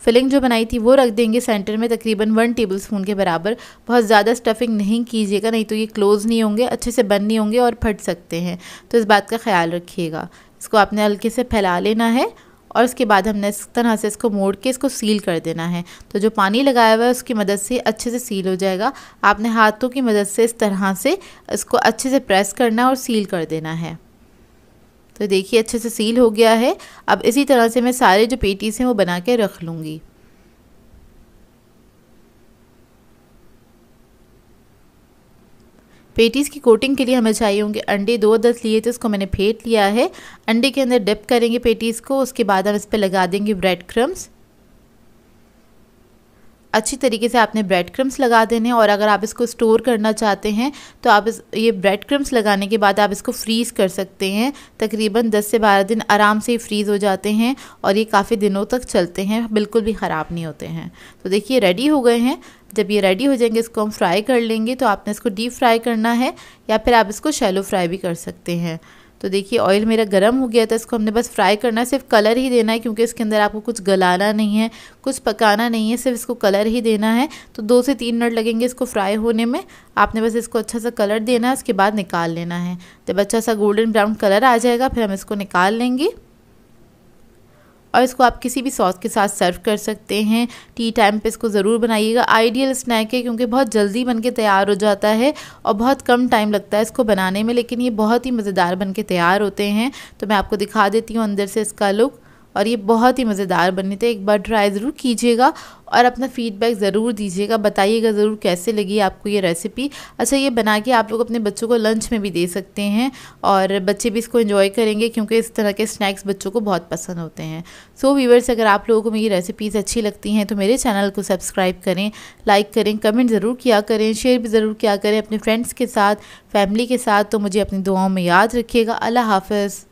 फिलिंग जो बनाई थी वो रख देंगे सेंटर में, तकरीबन 1 टेबलस्पून के बराबर। बहुत ज़्यादा स्टफिंग नहीं कीजिएगा, नहीं तो ये क्लोज़ नहीं होंगे, अच्छे से बंद नहीं होंगे और फट सकते हैं, तो इस बात का ख्याल रखिएगा। इसको आपने हल्के से फैला लेना है और उसके बाद हमने इस तरह से इसको मोड़ के इसको सील कर देना है। तो जो पानी लगाया हुआ है उसकी मदद से अच्छे से सील हो जाएगा। आपने हाथों की मदद से इस तरह से इसको अच्छे से प्रेस करना है और सील कर देना है। तो देखिए अच्छे से सील हो गया है। अब इसी तरह से मैं सारे जो पेटीज हैं वो बना के रख लूँगी। पेटीज़ की कोटिंग के लिए हमें चाहिए होंगे अंडे। 2 10 लिए थे, उसको मैंने फेंट लिया है। अंडे के अंदर डिप करेंगे पेटीज़ को, उसके बाद हम इस पर लगा देंगे ब्रेड क्रम्स। अच्छी तरीके से आपने ब्रेड क्रम्स लगा देने। और अगर आप इसको स्टोर करना चाहते हैं तो आप ये ब्रेड क्रम्स लगाने के बाद आप इसको फ्रीज़ कर सकते हैं। तकरीबन 10 से 12 दिन आराम से फ्रीज़ हो जाते हैं और ये काफ़ी दिनों तक चलते हैं, बिल्कुल भी ख़राब नहीं होते हैं। तो देखिए रेडी हो गए हैं। जब ये रेडी हो जाएंगे इसको हम फ्राई कर लेंगे। तो आपने इसको डीप फ्राई करना है या फिर आप इसको शैलो फ्राई भी कर सकते हैं। तो देखिए ऑयल मेरा गर्म हो गया था, इसको हमने बस फ्राई करना है, सिर्फ कलर ही देना है क्योंकि इसके अंदर आपको कुछ गलाना नहीं है, कुछ पकाना नहीं है, सिर्फ इसको कलर ही देना है। तो 2 से 3 मिनट लगेंगे इसको फ्राई होने में। आपने बस इसको अच्छा सा कलर देना है, उसके बाद निकाल लेना है। जब अच्छा सा गोल्डन ब्राउन कलर आ जाएगा फिर हम इसको निकाल लेंगे और इसको आप किसी भी सॉस के साथ सर्व कर सकते हैं। टी टाइम पे इसको ज़रूर बनाइएगा। आइडियल स्नैक है क्योंकि बहुत जल्दी बन के तैयार हो जाता है और बहुत कम टाइम लगता है इसको बनाने में, लेकिन ये बहुत ही मज़ेदार बन के तैयार होते हैं। तो मैं आपको दिखा देती हूँ अंदर से इसका लुक, और ये बहुत ही मज़ेदार बने थे। एक बार ट्राई ज़रूर कीजिएगा और अपना फीडबैक ज़रूर दीजिएगा, बताइएगा ज़रूर कैसे लगी आपको ये रेसिपी। अच्छा ये बना के आप लोग अपने बच्चों को लंच में भी दे सकते हैं और बच्चे भी इसको एंजॉय करेंगे क्योंकि इस तरह के स्नैक्स बच्चों को बहुत पसंद होते हैं। सो व्यूअर्स, अगर आप लोगों को मेरी रेसिपीज़ अच्छी लगती हैं तो मेरे चैनल को सब्सक्राइब करें, लाइक करें, कमेंट ज़रूर किया करें, शेयर भी ज़रूर किया करें अपने फ्रेंड्स के साथ, फैमिली के साथ। तो मुझे अपनी दुआओं में याद रखिएगा। अल्लाह हाफ़िज़।